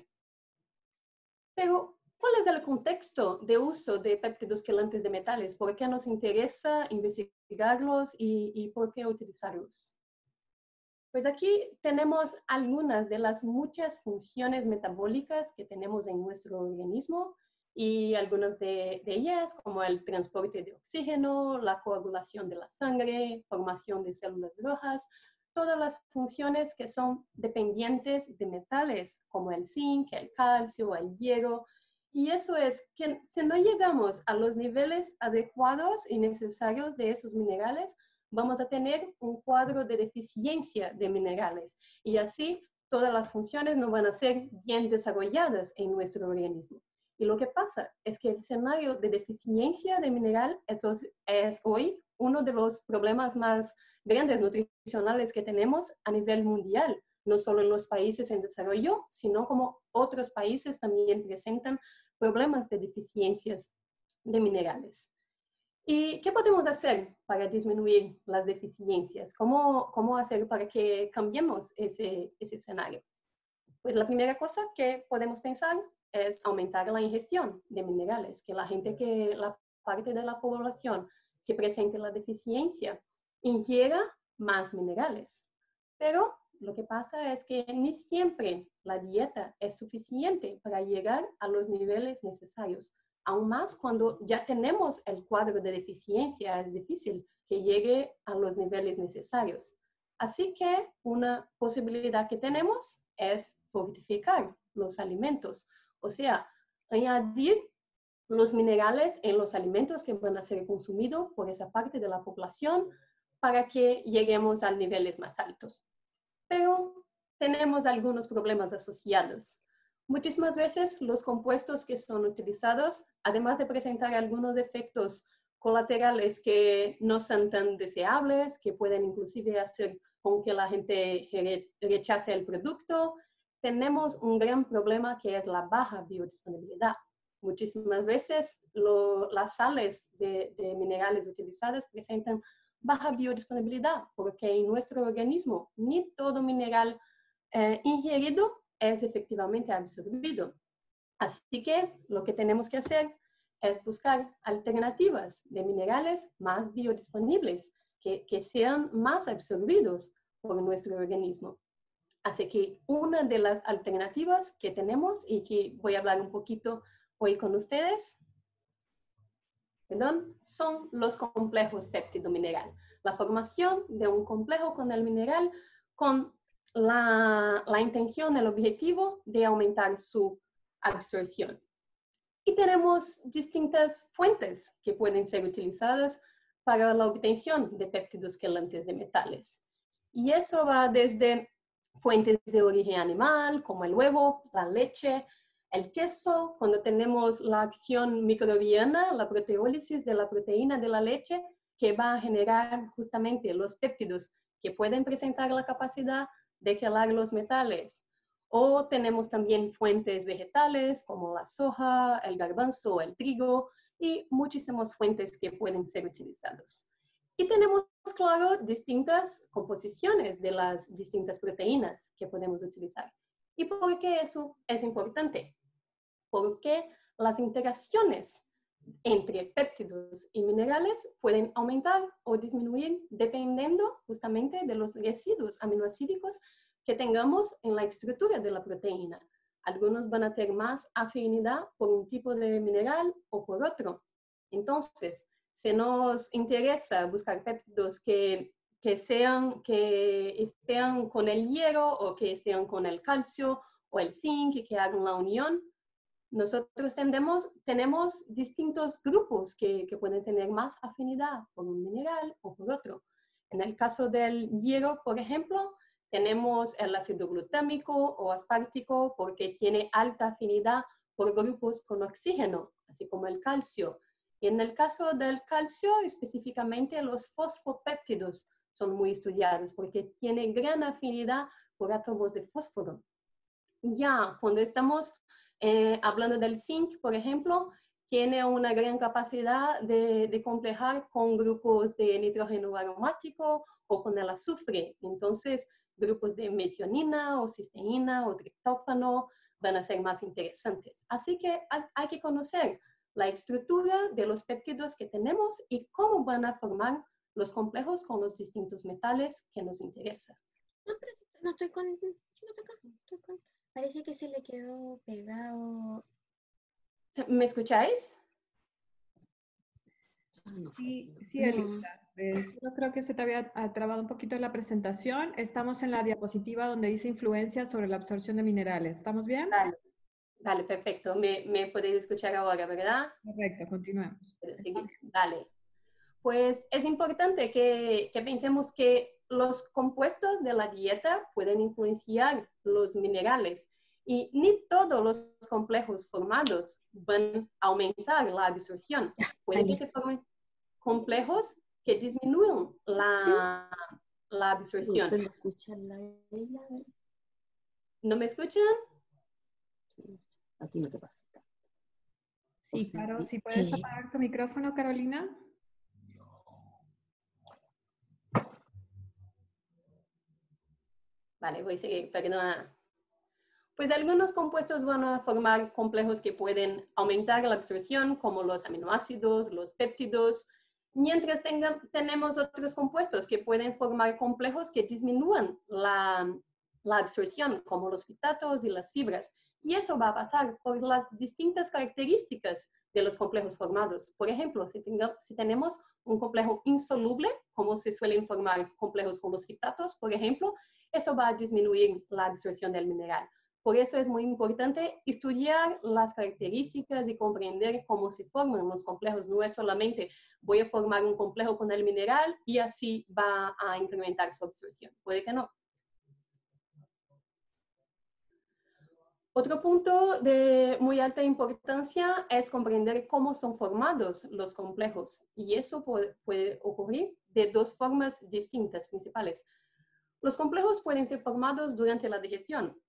Pero, ¿cuál es el contexto de uso de péptidos quelantes de metales? ¿Por qué nos interesa investigarlos y por qué utilizarlos? Pues aquí tenemos algunas de las muchas funciones metabólicas que tenemos en nuestro organismo y algunas de ellas, como el transporte de oxígeno, la coagulación de la sangre, formación de células rojas, todas las funciones que son dependientes de metales, como el zinc, el calcio, el hierro. Y eso es que si no llegamos a los niveles adecuados y necesarios de esos minerales, vamos a tener un cuadro de deficiencia de minerales y así todas las funciones no van a ser bien desarrolladas en nuestro organismo. Y lo que pasa es que el escenario de deficiencia de mineral es hoy uno de los problemas más grandes nutricionales que tenemos a nivel mundial, no solo en los países en desarrollo, sino como otros países también presentan problemas de deficiencias de minerales. ¿Y qué podemos hacer para disminuir las deficiencias? ¿Cómo hacer para que cambiemos ese escenario? Pues la primera cosa que podemos pensar es aumentar la ingestión de minerales, que la parte de la población que presente la deficiencia ingiera más minerales. Pero lo que pasa es que ni siempre la dieta es suficiente para llegar a los niveles necesarios. Aún más cuando ya tenemos el cuadro de deficiencia, es difícil que llegue a los niveles necesarios. Así que una posibilidad que tenemos es fortificar los alimentos, o sea, añadir los minerales en los alimentos que van a ser consumidos por esa parte de la población para que lleguemos a niveles más altos. Pero tenemos algunos problemas asociados. Muchísimas veces los compuestos que son utilizados, además de presentar algunos efectos colaterales que no son tan deseables, que pueden inclusive hacer con que la gente rechace el producto, tenemos un gran problema que es la baja biodisponibilidad. Muchísimas veces las sales de minerales utilizadas presentan baja biodisponibilidad porque en nuestro organismo ni todo mineral ingerido es efectivamente absorbido. Así que lo que tenemos que hacer es buscar alternativas de minerales más biodisponibles que sean más absorbidos por nuestro organismo. Así que una de las alternativas que tenemos y que voy a hablar un poquito hoy con ustedes, son los complejos péptido-mineral. La formación de un complejo con el mineral con la intención, el objetivo de aumentar su absorción. Y tenemos distintas fuentes que pueden ser utilizadas para la obtención de péptidos quelantes de metales. Y eso va desde fuentes de origen animal, como el huevo, la leche, el queso, cuando tenemos la acción microbiana, la proteólisis de la proteína de la leche, que va a generar justamente los péptidos que pueden presentar la capacidad de quelar los metales. O tenemos también fuentes vegetales como la soja, el garbanzo, el trigo y muchísimas fuentes que pueden ser utilizados. Y tenemos, claro, distintas composiciones de las distintas proteínas que podemos utilizar. ¿Y por qué eso es importante? Porque las interacciones entre péptidos y minerales pueden aumentar o disminuir dependiendo justamente de los residuos aminoácidos que tengamos en la estructura de la proteína. Algunos van a tener más afinidad por un tipo de mineral o por otro. Entonces, si nos interesa buscar péptidos que estén con el hierro o que estén con el calcio o el zinc, que hagan la unión, nosotros tenemos distintos grupos que pueden tener más afinidad por un mineral o por otro. En el caso del hierro, por ejemplo, tenemos el ácido glutámico o aspartico porque tiene alta afinidad por grupos con oxígeno, así como el calcio. Y en el caso del calcio, específicamente los fosfopéptidos son muy estudiados porque tienen gran afinidad por átomos de fósforo. Ya cuando estamos hablando del zinc, por ejemplo, tiene una gran capacidad de complejar con grupos de nitrógeno aromático o con el azufre. Entonces, grupos de metionina o cisteína o triptófano van a ser más interesantes. Así que hay que conocer la estructura de los péptidos que tenemos y cómo van a formar los complejos con los distintos metales que nos interesan. No, pero no estoy con... Parece que se le quedó pegado. ¿Me escucháis? Sí, Elisa. Solo creo que se te había trabado un poquito la presentación. Estamos en la diapositiva donde dice influencia sobre la absorción de minerales. ¿Estamos bien? Vale, perfecto. Me podéis escuchar ahora, ¿verdad? Correcto, continuemos. Vale. Pues es importante que pensemos que los compuestos de la dieta pueden influenciar los minerales y ni todos los complejos formados van a aumentar la absorción. Puede que se formen complejos que disminuyen la absorción. ¿No me escuchan? A ti no te pasa. Sí, claro. Si puedes apagar tu micrófono, Carolina. Vale, voy a seguir, perdona. Pues algunos compuestos van a formar complejos que pueden aumentar la absorción, como los aminoácidos, los péptidos, mientras tenemos otros compuestos que pueden formar complejos que disminuyan la absorción, como los fitatos y las fibras. Y eso va a pasar por las distintas características de los complejos formados. Por ejemplo, si tenemos un complejo insoluble, como se suelen formar complejos con los fitatos, por ejemplo, eso va a disminuir la absorción del mineral. Por eso es muy importante estudiar las características y comprender cómo se forman los complejos. No es solamente voy a formar un complejo con el mineral y así va a incrementar su absorción. Puede que no. Otro punto de muy alta importancia es comprender cómo son formados los complejos. Y eso puede ocurrir de dos formas distintas principales. Los complejos pueden ser formados durante la digestión,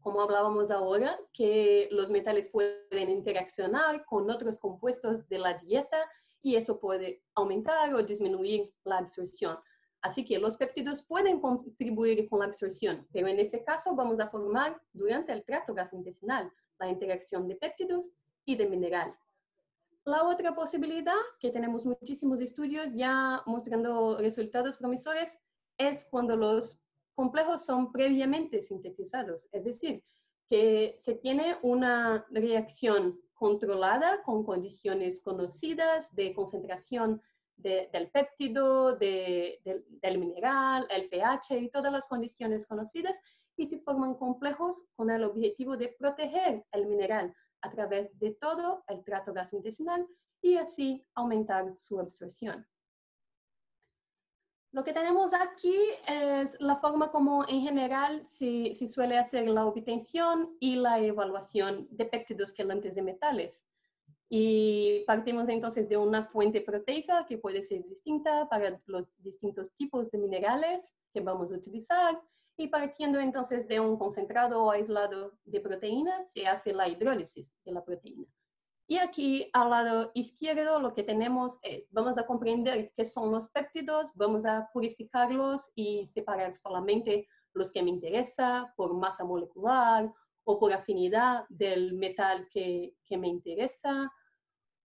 como hablábamos ahora, que los metales pueden interaccionar con otros compuestos de la dieta y eso puede aumentar o disminuir la absorción. Así que los péptidos pueden contribuir con la absorción, pero en este caso vamos a formar durante el tracto gastrointestinal la interacción de péptidos y de mineral. La otra posibilidad, que tenemos muchísimos estudios ya mostrando resultados promisores, es cuando los complejos son previamente sintetizados, es decir, que se tiene una reacción controlada con condiciones conocidas de concentración del péptido, del mineral, el pH y todas las condiciones conocidas, y se forman complejos con el objetivo de proteger el mineral a través de todo el tracto gastrointestinal y así aumentar su absorción. Lo que tenemos aquí es la forma como en general se suele hacer la obtención y la evaluación de péptidos quelantes de metales. Y partimos entonces de una fuente proteica que puede ser distinta para los distintos tipos de minerales que vamos a utilizar. Y partiendo entonces de un concentrado o aislado de proteínas, se hace la hidrólisis de la proteína. Y aquí al lado izquierdo lo que tenemos es, vamos a comprender qué son los péptidos, vamos a purificarlos y separar solamente los que me interesa por masa molecular o por afinidad del metal que me interesa.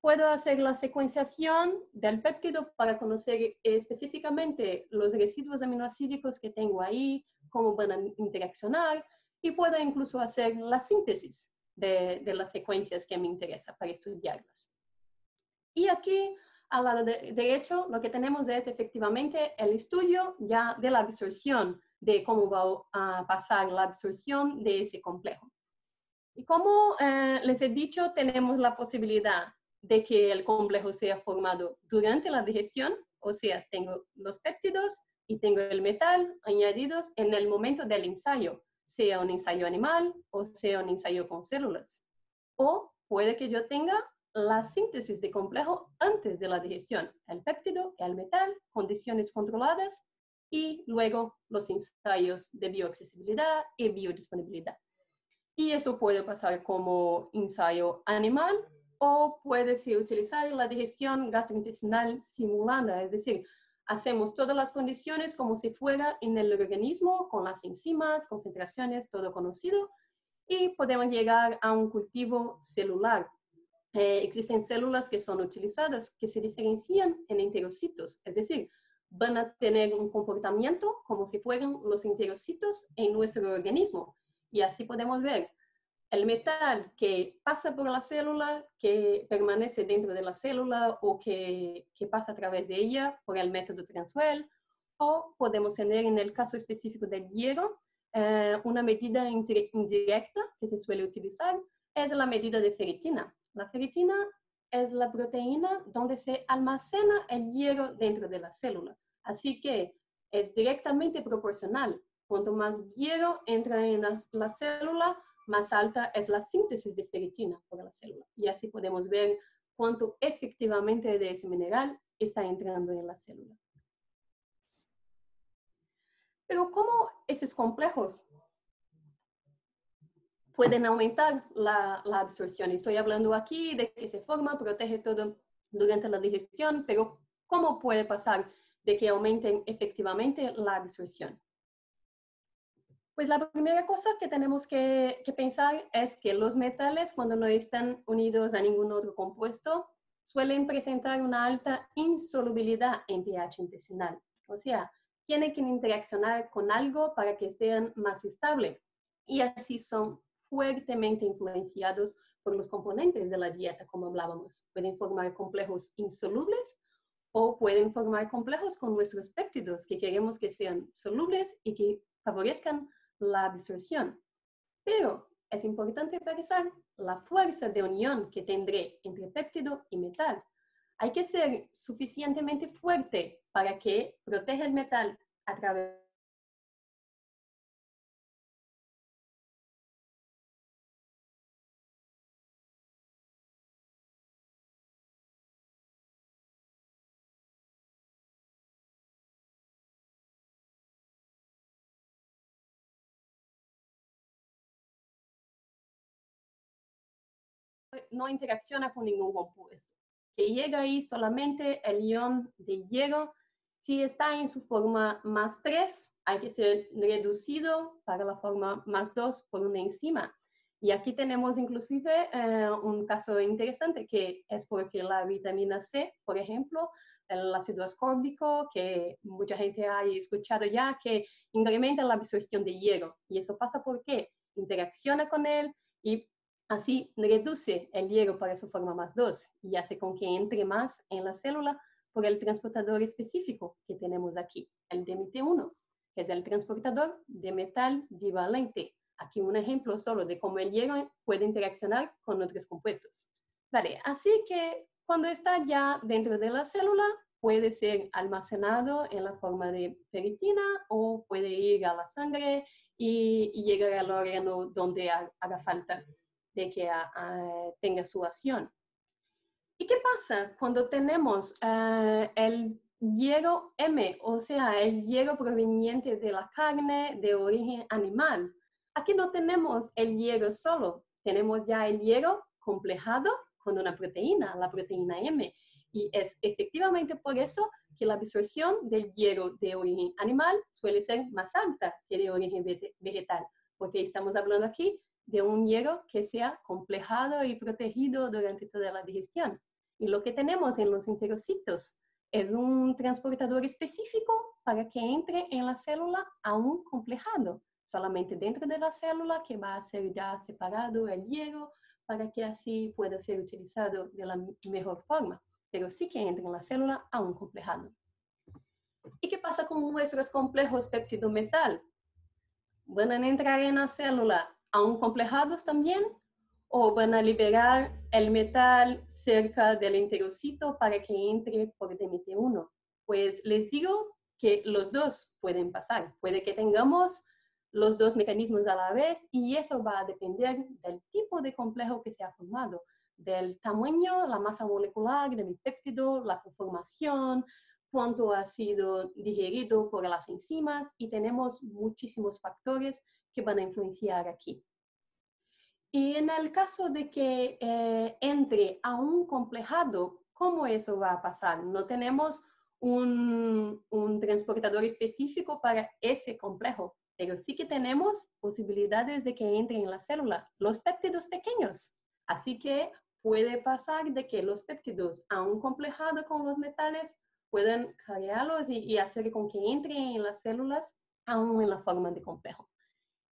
Puedo hacer la secuenciación del péptido para conocer específicamente los residuos aminoácidos que tengo ahí, cómo van a interaccionar, y puedo incluso hacer la síntesis de las secuencias que me interesa para estudiarlas. Y aquí, al lado derecho, lo que tenemos es efectivamente el estudio ya de la absorción, de cómo va a pasar la absorción de ese complejo. Y como les he dicho, tenemos la posibilidad de que el complejo sea formado durante la digestión, o sea, tengo los péptidos y tengo el metal añadidos en el momento del ensayo, sea un ensayo animal o sea un ensayo con células. O puede que yo tenga la síntesis de complejo antes de la digestión, el péptido, el metal, condiciones controladas y luego los ensayos de bioaccesibilidad y biodisponibilidad. Y eso puede pasar como ensayo animal o puede ser utilizar la digestión gastrointestinal simulada, es decir, hacemos todas las condiciones como si fuera en el organismo, con las enzimas, concentraciones, todo conocido, y podemos llegar a un cultivo celular. Existen células que son utilizadas que se diferencian en enterocitos, es decir, van a tener un comportamiento como si fueran los enterocitos en nuestro organismo. Y así podemos ver el metal que pasa por la célula, que permanece dentro de la célula o que pasa a través de ella por el método Transwell, o podemos tener en el caso específico del hierro, una medida indirecta que se suele utilizar, es la medida de ferritina. La ferritina es la proteína donde se almacena el hierro dentro de la célula, así que es directamente proporcional. Cuanto más hierro entra en la célula, más alta es la síntesis de ferritina por la célula. Y así podemos ver cuánto efectivamente de ese mineral está entrando en la célula. Pero ¿cómo esos complejos pueden aumentar la absorción? Estoy hablando aquí de que se forma, protege todo durante la digestión, pero ¿cómo puede pasar de que aumenten efectivamente la absorción? Pues la primera cosa que tenemos que pensar es que los metales, cuando no están unidos a ningún otro compuesto, suelen presentar una alta insolubilidad en pH intestinal. O sea, tienen que interaccionar con algo para que estén más estables. Y así son fuertemente influenciados por los componentes de la dieta, como hablábamos. Pueden formar complejos insolubles o pueden formar complejos con nuestros péptidos, que queremos que sean solubles y que favorezcan la absorción. Pero es importante pensar la fuerza de unión que tendré entre péptido y metal. Hay que ser suficientemente fuerte para que proteja el metal a través no interacciona con ningún compuesto, que llega ahí solamente el ion de hierro. Si está en su forma +3, hay que ser reducido para la forma +2 por una enzima. Y aquí tenemos inclusive un caso interesante, que es porque la vitamina C, por ejemplo, el ácido ascórbico, que mucha gente ha escuchado ya, que incrementa la absorción de hierro. Y eso pasa porque interacciona con él y así reduce el hierro para su forma +2 y hace con que entre más en la célula por el transportador específico que tenemos aquí, el DMT1, que es el transportador de metal divalente. Aquí un ejemplo solo de cómo el hierro puede interaccionar con otros compuestos. Vale, así que cuando está ya dentro de la célula, puede ser almacenado en la forma de ferritina o puede ir a la sangre y llegar al órgano donde haga falta de que tenga su acción. ¿Y qué pasa cuando tenemos el hierro M, o sea, el hierro proveniente de la carne de origen animal? Aquí no tenemos el hierro solo, tenemos ya el hierro complejado con una proteína, la proteína M. Y es efectivamente por eso que la absorción del hierro de origen animal suele ser más alta que de origen vegetal, porque estamos hablando aquí de un hierro que sea complejado y protegido durante toda la digestión. Y lo que tenemos en los enterocitos es un transportador específico para que entre en la célula aún complejado, solamente dentro de la célula, que va a ser ya separado el hierro para que así pueda ser utilizado de la mejor forma, pero sí que entra en la célula aún complejado. ¿Y qué pasa con nuestros complejos péptido-metal? ¿Van a entrar en la célula aún complejados también? ¿O van a liberar el metal cerca del enterocito para que entre por DMT1? Pues les digo que los dos pueden pasar. Puede que tengamos los dos mecanismos a la vez y eso va a depender del tipo de complejo que se ha formado, del tamaño, la masa molecular de mi péptido, la conformación, cuánto ha sido digerido por las enzimas y tenemos muchísimos factores que van a influenciar aquí. Y en el caso de que entre a un complejado, ¿cómo eso va a pasar? No tenemos un transportador específico para ese complejo, pero sí que tenemos posibilidades de que entre en la célula los péptidos pequeños. Así que puede pasar de que los péptidos a un complejado con los metales puedan cargarlos y hacer con que entre en las células aún en la forma de complejo.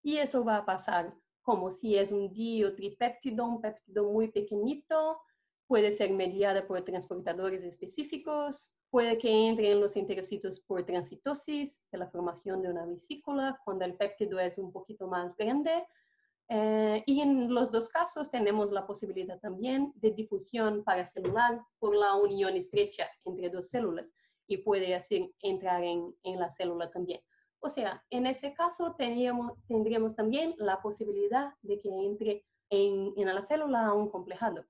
Y eso va a pasar como si es un di o tripéptido, un péptido muy pequeñito, puede ser mediada por transportadores específicos, puede que entre en los enterocitos por transitosis, de la formación de una vesícula, cuando el péptido es un poquito más grande. Y en los dos casos tenemos la posibilidad también de difusión paracelular por la unión estrecha entre dos células y puede así entrar en la célula también. O sea, en ese caso tendríamos también la posibilidad de que entre en la célula un complejado.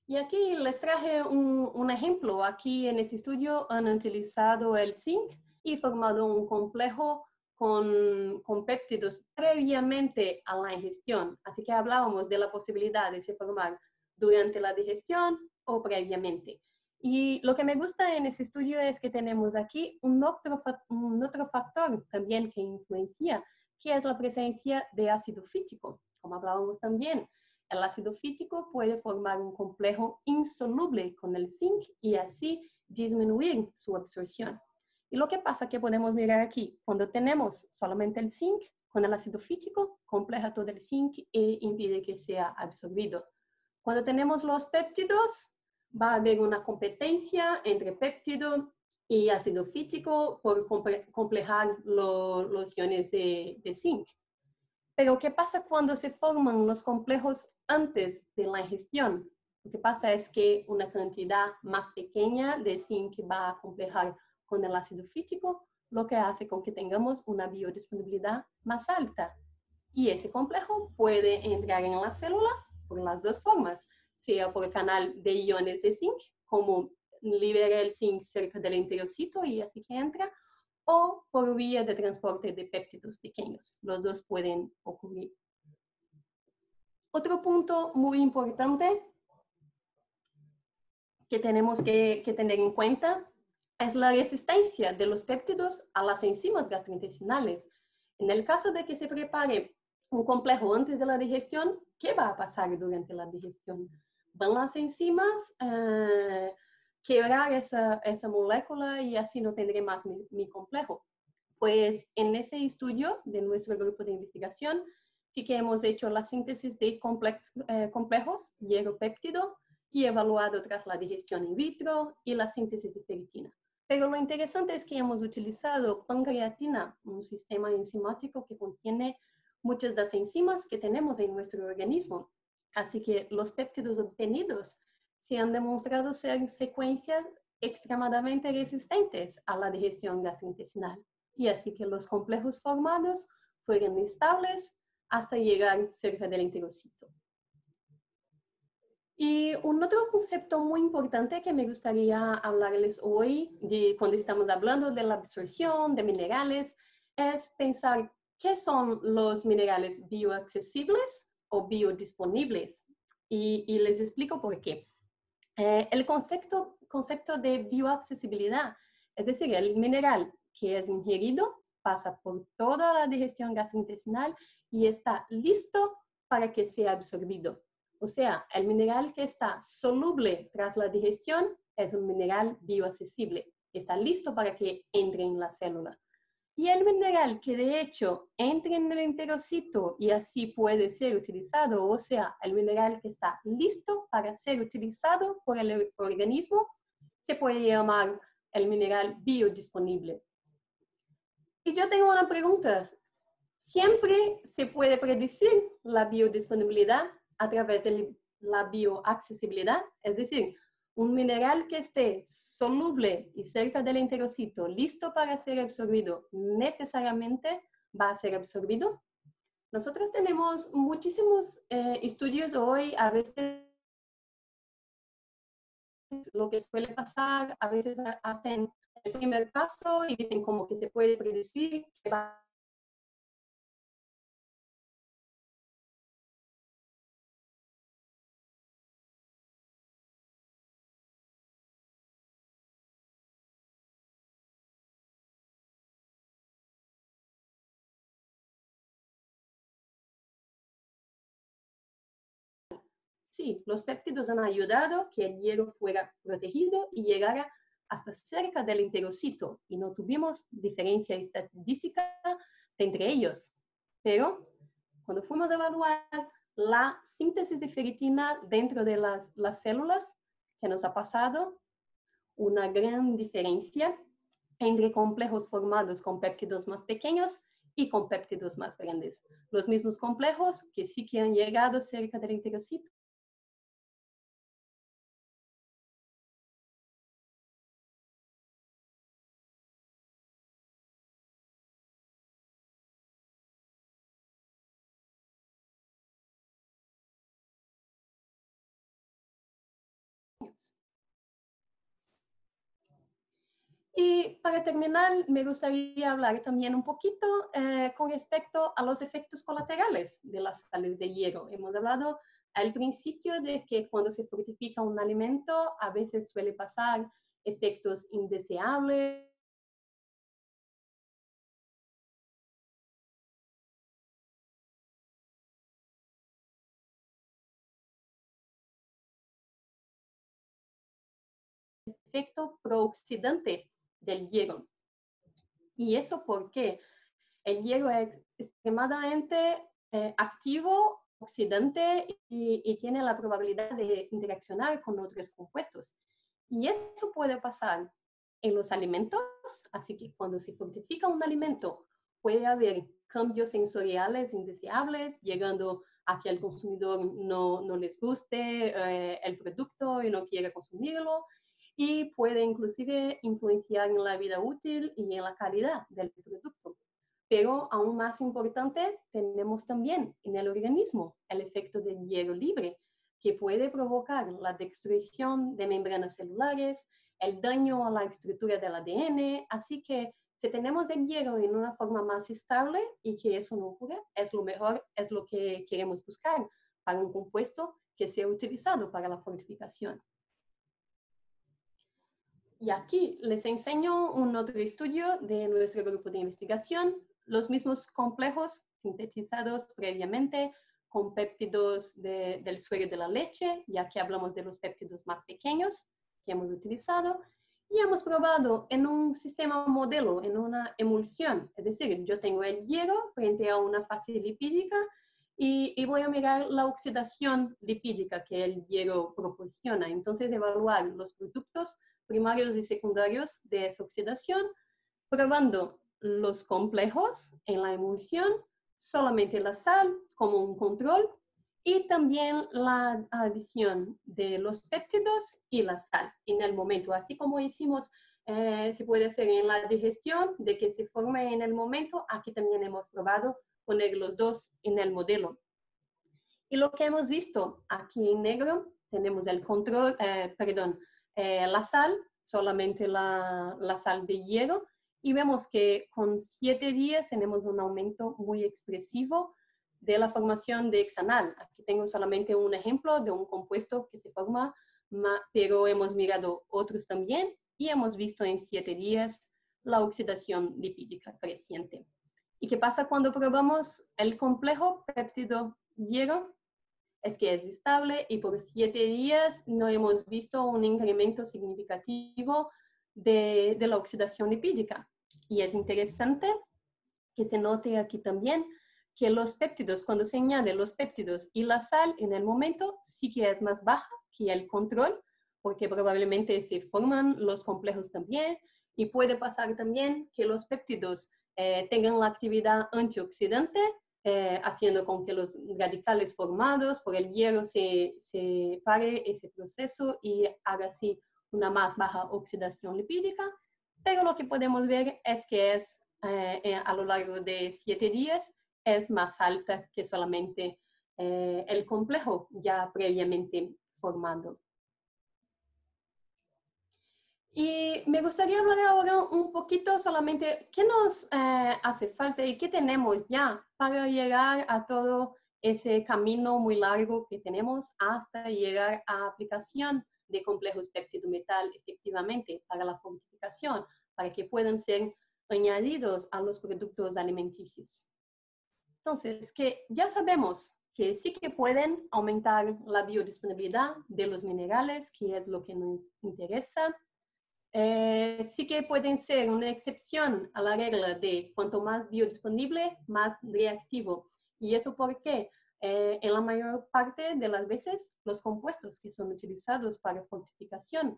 Y aquí les traje un ejemplo. Aquí en este estudio han utilizado el zinc y formado un complejo con péptidos previamente a la ingestión. Así que hablábamos de la posibilidad de se formar durante la digestión o previamente. Y lo que me gusta en ese estudio es que tenemos aquí un otro factor también que influencia, que es la presencia de ácido fítico, como hablábamos también. El ácido fítico puede formar un complejo insoluble con el zinc y así disminuir su absorción. Y lo que pasa que podemos mirar aquí, cuando tenemos solamente el zinc, con el ácido fítico, compleja todo el zinc e impide que sea absorbido. Cuando tenemos los péptidos, va a haber una competencia entre péptido y ácido fítico por complejar los iones de zinc. Pero, ¿qué pasa cuando se forman los complejos antes de la ingestión? Lo que pasa es que una cantidad más pequeña de zinc va a complejar con el ácido fítico, lo que hace con que tengamos una biodisponibilidad más alta. Y ese complejo puede entrar en la célula por las dos formas, sea por el canal de iones de zinc, como libera el zinc cerca del enterocito y así que entra, o por vía de transporte de péptidos pequeños. Los dos pueden ocurrir. Otro punto muy importante que tenemos que tener en cuenta es la resistencia de los péptidos a las enzimas gastrointestinales. En el caso de que se prepare un complejo antes de la digestión, ¿qué va a pasar durante la digestión? Van las enzimas quebrar esa molécula y así no tendré más mi complejo. Pues en ese estudio de nuestro grupo de investigación, sí que hemos hecho la síntesis de complejos hieropéptido y evaluado tras la digestión in vitro y la síntesis de ferritina. Pero lo interesante es que hemos utilizado pancreatina, un sistema enzimático que contiene muchas de las enzimas que tenemos en nuestro organismo. Así que los péptidos obtenidos se han demostrado ser secuencias extremadamente resistentes a la digestión gastrointestinal. Y así que los complejos formados fueron estables hasta llegar cerca del enterocito. Y un otro concepto muy importante que me gustaría hablarles hoy, cuando estamos hablando de la absorción de minerales, es pensar qué son los minerales bioaccesibles o biodisponibles. Y les explico por qué. El concepto de bioaccesibilidad, es decir, el mineral que es ingerido pasa por toda la digestión gastrointestinal y está listo para que sea absorbido. O sea, el mineral que está soluble tras la digestión es un mineral bioaccesible. Está listo para que entre en la célula. Y el mineral que de hecho entra en el enterocito y así puede ser utilizado, o sea, el mineral que está listo para ser utilizado por el organismo, se puede llamar el mineral biodisponible. Y yo tengo una pregunta. ¿Siempre se puede predecir la biodisponibilidad a través de la bioaccesibilidad? Es decir, un mineral que esté soluble y cerca del enterocito, listo para ser absorbido, necesariamente va a ser absorbido. Nosotros tenemos muchísimos estudios hoy, a veces lo que suele pasar, a veces hacen el primer paso y dicen como que se puede predecir que va sí, los péptidos han ayudado que el hierro fuera protegido y llegara hasta cerca del enterocito y no tuvimos diferencia estadística entre ellos. Pero cuando fuimos a evaluar la síntesis de ferritina dentro de las células, que nos ha pasado una gran diferencia entre complejos formados con péptidos más pequeños y con péptidos más grandes. Los mismos complejos que sí que han llegado cerca del enterocito Y para terminar, me gustaría hablar también un poquito con respecto a los efectos colaterales de las sales de hierro. Hemos hablado al principio de que cuando se fortifica un alimento, a veces suele pasar efectos indeseables, efecto prooxidante del hierro. ¿Y eso porque el hierro es extremadamente activo, oxidante y tiene la probabilidad de interaccionar con otros compuestos? Y eso puede pasar en los alimentos, así que cuando se fortifica un alimento puede haber cambios sensoriales indeseables, llegando a que al consumidor no les guste el producto y no quiera consumirlo, y puede inclusive influenciar en la vida útil y en la calidad del producto. Pero aún más importante, tenemos también en el organismo el efecto del hierro libre, que puede provocar la destrucción de membranas celulares, el daño a la estructura del ADN. Así que si tenemos el hierro en una forma más estable y que eso no ocurra, es lo mejor, es lo que queremos buscar para un compuesto que sea utilizado para la fortificación. Y aquí les enseño un otro estudio de nuestro grupo de investigación, los mismos complejos sintetizados previamente con péptidos del suero de la leche, ya que hablamos de los péptidos más pequeños que hemos utilizado, y hemos probado en un sistema modelo, en una emulsión, es decir, yo tengo el hierro frente a una fase lipídica y voy a mirar la oxidación lipídica que el hierro proporciona. Entonces, evaluar los productos primarios y secundarios de esa oxidación, probando los complejos en la emulsión, solamente la sal como un control y también la adición de los péptidos y la sal en el momento, así como hicimos, se puede hacer en la digestión, de que se forme en el momento. Aquí también hemos probado poner los dos en el modelo. Y lo que hemos visto aquí en negro, tenemos el control, la sal, solamente la sal de hierro, y vemos que con 7 días tenemos un aumento muy expresivo de la formación de hexanal. Aquí tengo solamente un ejemplo de un compuesto que se forma, pero hemos mirado otros también y hemos visto en 7 días la oxidación lipídica creciente. ¿Y qué pasa cuando probamos el complejo péptido hierro? Es que es estable y por 7 días no hemos visto un incremento significativo de la oxidación lipídica. Y es interesante que se note aquí también que los péptidos, cuando se añaden los péptidos y la sal en el momento, sí que es más baja que el control, porque probablemente se forman los complejos también, y puede pasar también que los péptidos tengan la actividad antioxidante, haciendo con que los radicales formados por el hierro se pare ese proceso y haga así una más baja oxidación lipídica. Pero lo que podemos ver es que a lo largo de 7 días es más alta que solamente el complejo ya previamente formado. Y me gustaría hablar ahora un poquito solamente qué nos hace falta y qué tenemos ya para llegar a todo ese camino muy largo que tenemos hasta llegar a aplicación de complejos péptido-metal efectivamente para la fortificación, para que puedan ser añadidos a los productos alimenticios. Entonces, que ya sabemos que sí que pueden aumentar la biodisponibilidad de los minerales, que es lo que nos interesa. Sí que pueden ser una excepción a la regla de cuanto más biodisponible, más reactivo. ¿Y eso porque en la mayor parte de las veces los compuestos que son utilizados para fortificación,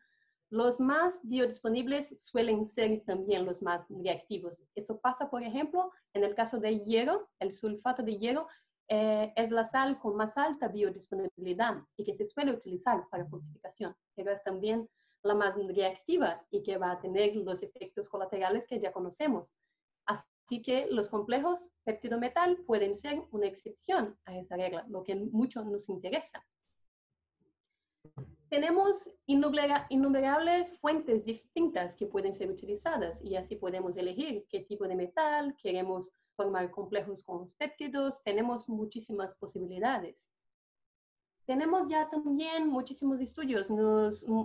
los más biodisponibles suelen ser también los más reactivos. Eso pasa, por ejemplo, en el caso del hierro, el sulfato de hierro es la sal con más alta biodisponibilidad y que se suele utilizar para fortificación, pero es también la más reactiva y que va a tener los efectos colaterales que ya conocemos. Así que los complejos péptido-metal pueden ser una excepción a esa regla, lo que mucho nos interesa. Tenemos innumerables fuentes distintas que pueden ser utilizadas y así podemos elegir qué tipo de metal queremos formar complejos con los péptidos. Tenemos muchísimas posibilidades. Tenemos ya también muchísimos estudios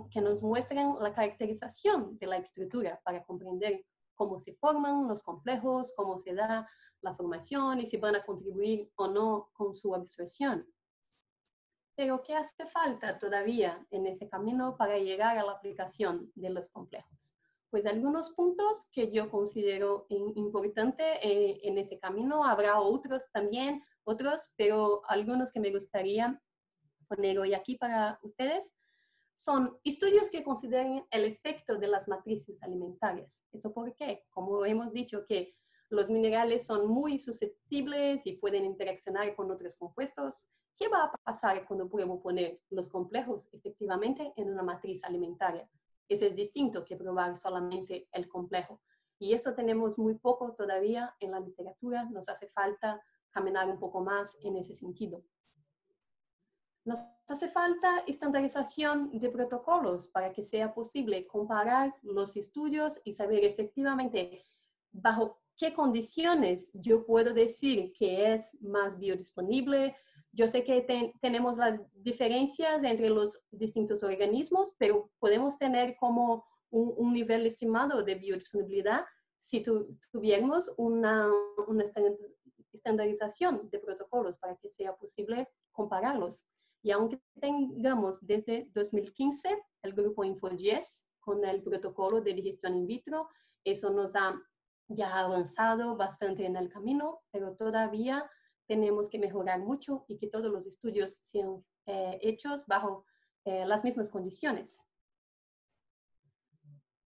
que nos muestran la caracterización de la estructura para comprender cómo se forman los complejos, cómo se da la formación y si van a contribuir o no con su absorción. Pero ¿qué hace falta todavía en ese camino para llegar a la aplicación de los complejos? Pues algunos puntos que yo considero importantes en ese camino. Habrá otros también, pero algunos que me gustaría poner hoy aquí para ustedes son estudios que consideren el efecto de las matrices alimentarias. ¿Eso por qué? Como hemos dicho que los minerales son muy susceptibles y pueden interaccionar con otros compuestos. ¿Qué va a pasar cuando podemos poner los complejos efectivamente en una matriz alimentaria? Eso es distinto que probar solamente el complejo. Y eso tenemos muy poco todavía en la literatura. Nos hace falta caminar un poco más en ese sentido. Nos hace falta estandarización de protocolos para que sea posible comparar los estudios y saber efectivamente bajo qué condiciones yo puedo decir que es más biodisponible. Yo sé que tenemos las diferencias entre los distintos organismos, pero podemos tener como un nivel estimado de biodisponibilidad si tuviéramos una estandarización de protocolos para que sea posible compararlos. Y aunque tengamos desde 2015 el grupo InfoGES con el protocolo de digestión in vitro, eso nos ha ya avanzado bastante en el camino, pero todavía tenemos que mejorar mucho y que todos los estudios sean hechos bajo las mismas condiciones.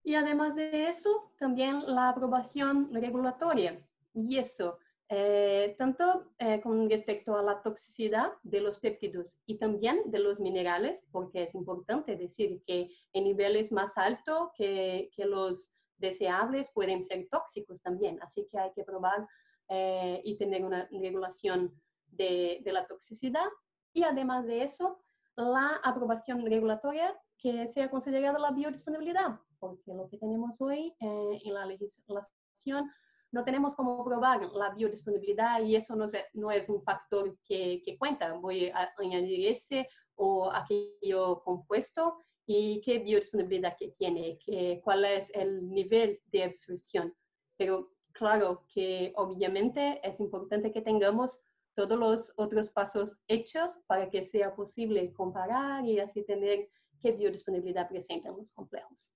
Y además de eso, también la aprobación regulatoria. Y eso, tanto con respecto a la toxicidad de los péptidos y también de los minerales, porque es importante decir que en niveles más altos que los deseables pueden ser tóxicos también. Así que hay que probar y tener una regulación de la toxicidad. Y además de eso, la aprobación regulatoria que sea considerada la biodisponibilidad, porque lo que tenemos hoy en la legislación no tenemos cómo probar la biodisponibilidad y eso no es un factor que cuenta. Voy a añadir ese o aquello compuesto y qué biodisponibilidad que tiene, cuál es el nivel de absorción. Pero claro que obviamente es importante que tengamos todos los otros pasos hechos para que sea posible comparar y así tener qué biodisponibilidad presentan los complejos.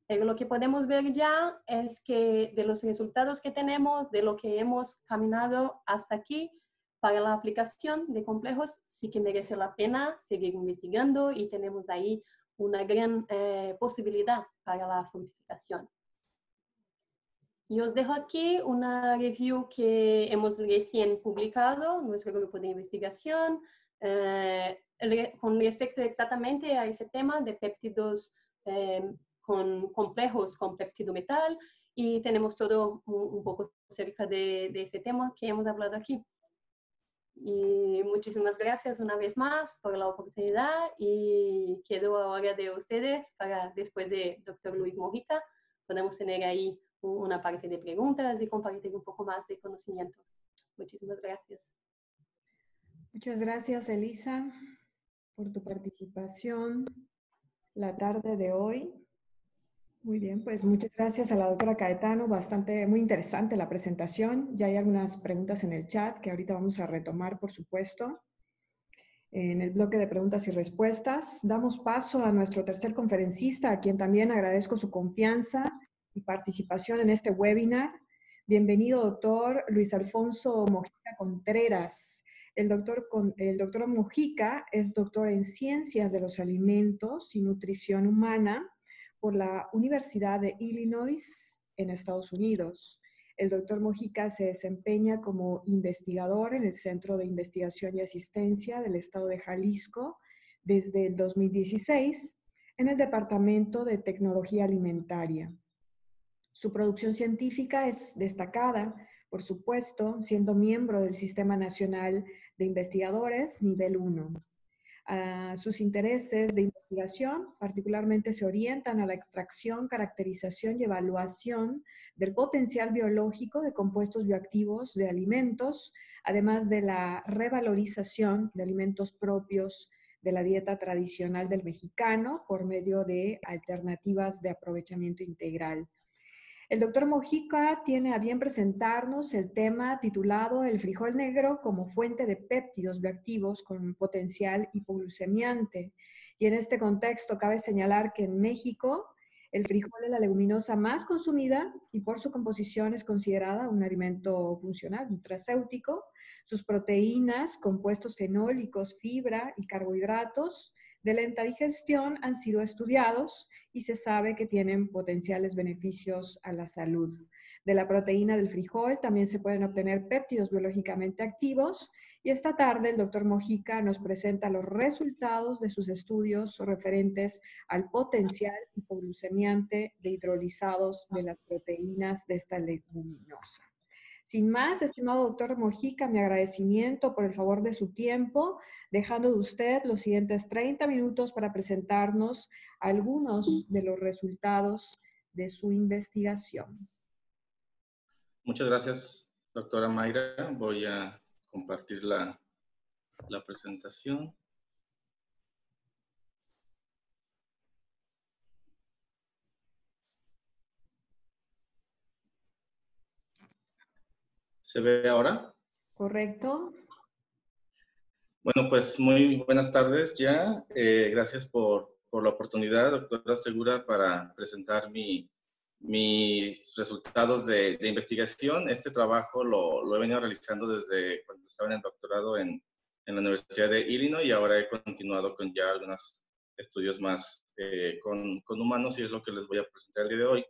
Pero lo que podemos ver ya es que de los resultados que tenemos, de lo que hemos caminado hasta aquí, para la aplicación de complejos sí que merece la pena seguir investigando y tenemos ahí una gran posibilidad para la fructificación. Y os dejo aquí una review que hemos recién publicado, nuestro grupo de investigación, con respecto exactamente a ese tema de péptidos con complejos con peptidometal, y tenemos todo un poco cerca de ese tema que hemos hablado aquí. Y muchísimas gracias una vez más por la oportunidad y quedo ahora de ustedes para después de Dr. Luis Mojica podemos tener ahí una parte de preguntas y compartir un poco más de conocimiento. Muchísimas gracias. Muchas gracias, Elisa, por tu participación la tarde de hoy. Muy bien, pues muchas gracias a la doctora Caetano, muy interesante la presentación. Ya hay algunas preguntas en el chat que ahorita vamos a retomar, por supuesto, en el bloque de preguntas y respuestas. Damos paso a nuestro tercer conferencista, a quien también agradezco su confianza y participación en este webinar. Bienvenido, doctor Luis Alfonso Mojica Contreras. El doctor Mojica es doctor en Ciencias de los Alimentos y Nutrición Humana por la Universidad de Illinois en Estados Unidos. El doctor Mojica se desempeña como investigador en el Centro de Investigación y Asistencia del Estado de Jalisco desde el 2016 en el Departamento de Tecnología Alimentaria. Su producción científica es destacada, por supuesto, siendo miembro del Sistema Nacional de Investigadores Nivel 1. Sus intereses de investigación particularmente se orientan a la extracción, caracterización y evaluación del potencial biológico de compuestos bioactivos de alimentos, además de la revalorización de alimentos propios de la dieta tradicional del mexicano por medio de alternativas de aprovechamiento integral. El doctor Mojica tiene a bien presentarnos el tema titulado El frijol negro como fuente de péptidos bioactivos con potencial hipoglucemiante. Y en este contexto cabe señalar que en México el frijol es la leguminosa más consumida y por su composición es considerada un alimento funcional, nutracéutico. Sus proteínas, compuestos fenólicos, fibra y carbohidratos de lenta digestión han sido estudiados y se sabe que tienen potenciales beneficios a la salud. de la proteína del frijol también se pueden obtener péptidos biológicamente activos. Y esta tarde el doctor Mojica nos presenta los resultados de sus estudios referentes al potencial hipoglucemiante de hidrolizados de las proteínas de esta leguminosa. Sin más, estimado doctor Mojica, mi agradecimiento por el favor de su tiempo, dejando de usted los siguientes 30 minutos para presentarnos algunos de los resultados de su investigación. Muchas gracias, doctora Mayra. Voy a compartir la presentación. ¿Se ve ahora? ¿Correcto? Bueno, pues muy buenas tardes ya. Gracias por la oportunidad, doctora Segura, para presentar mis resultados de investigación. Este trabajo lo he venido realizando desde cuando estaba en el doctorado en la Universidad de Illinois y ahora he continuado con ya algunos estudios más con humanos y es lo que les voy a presentar el día de hoy.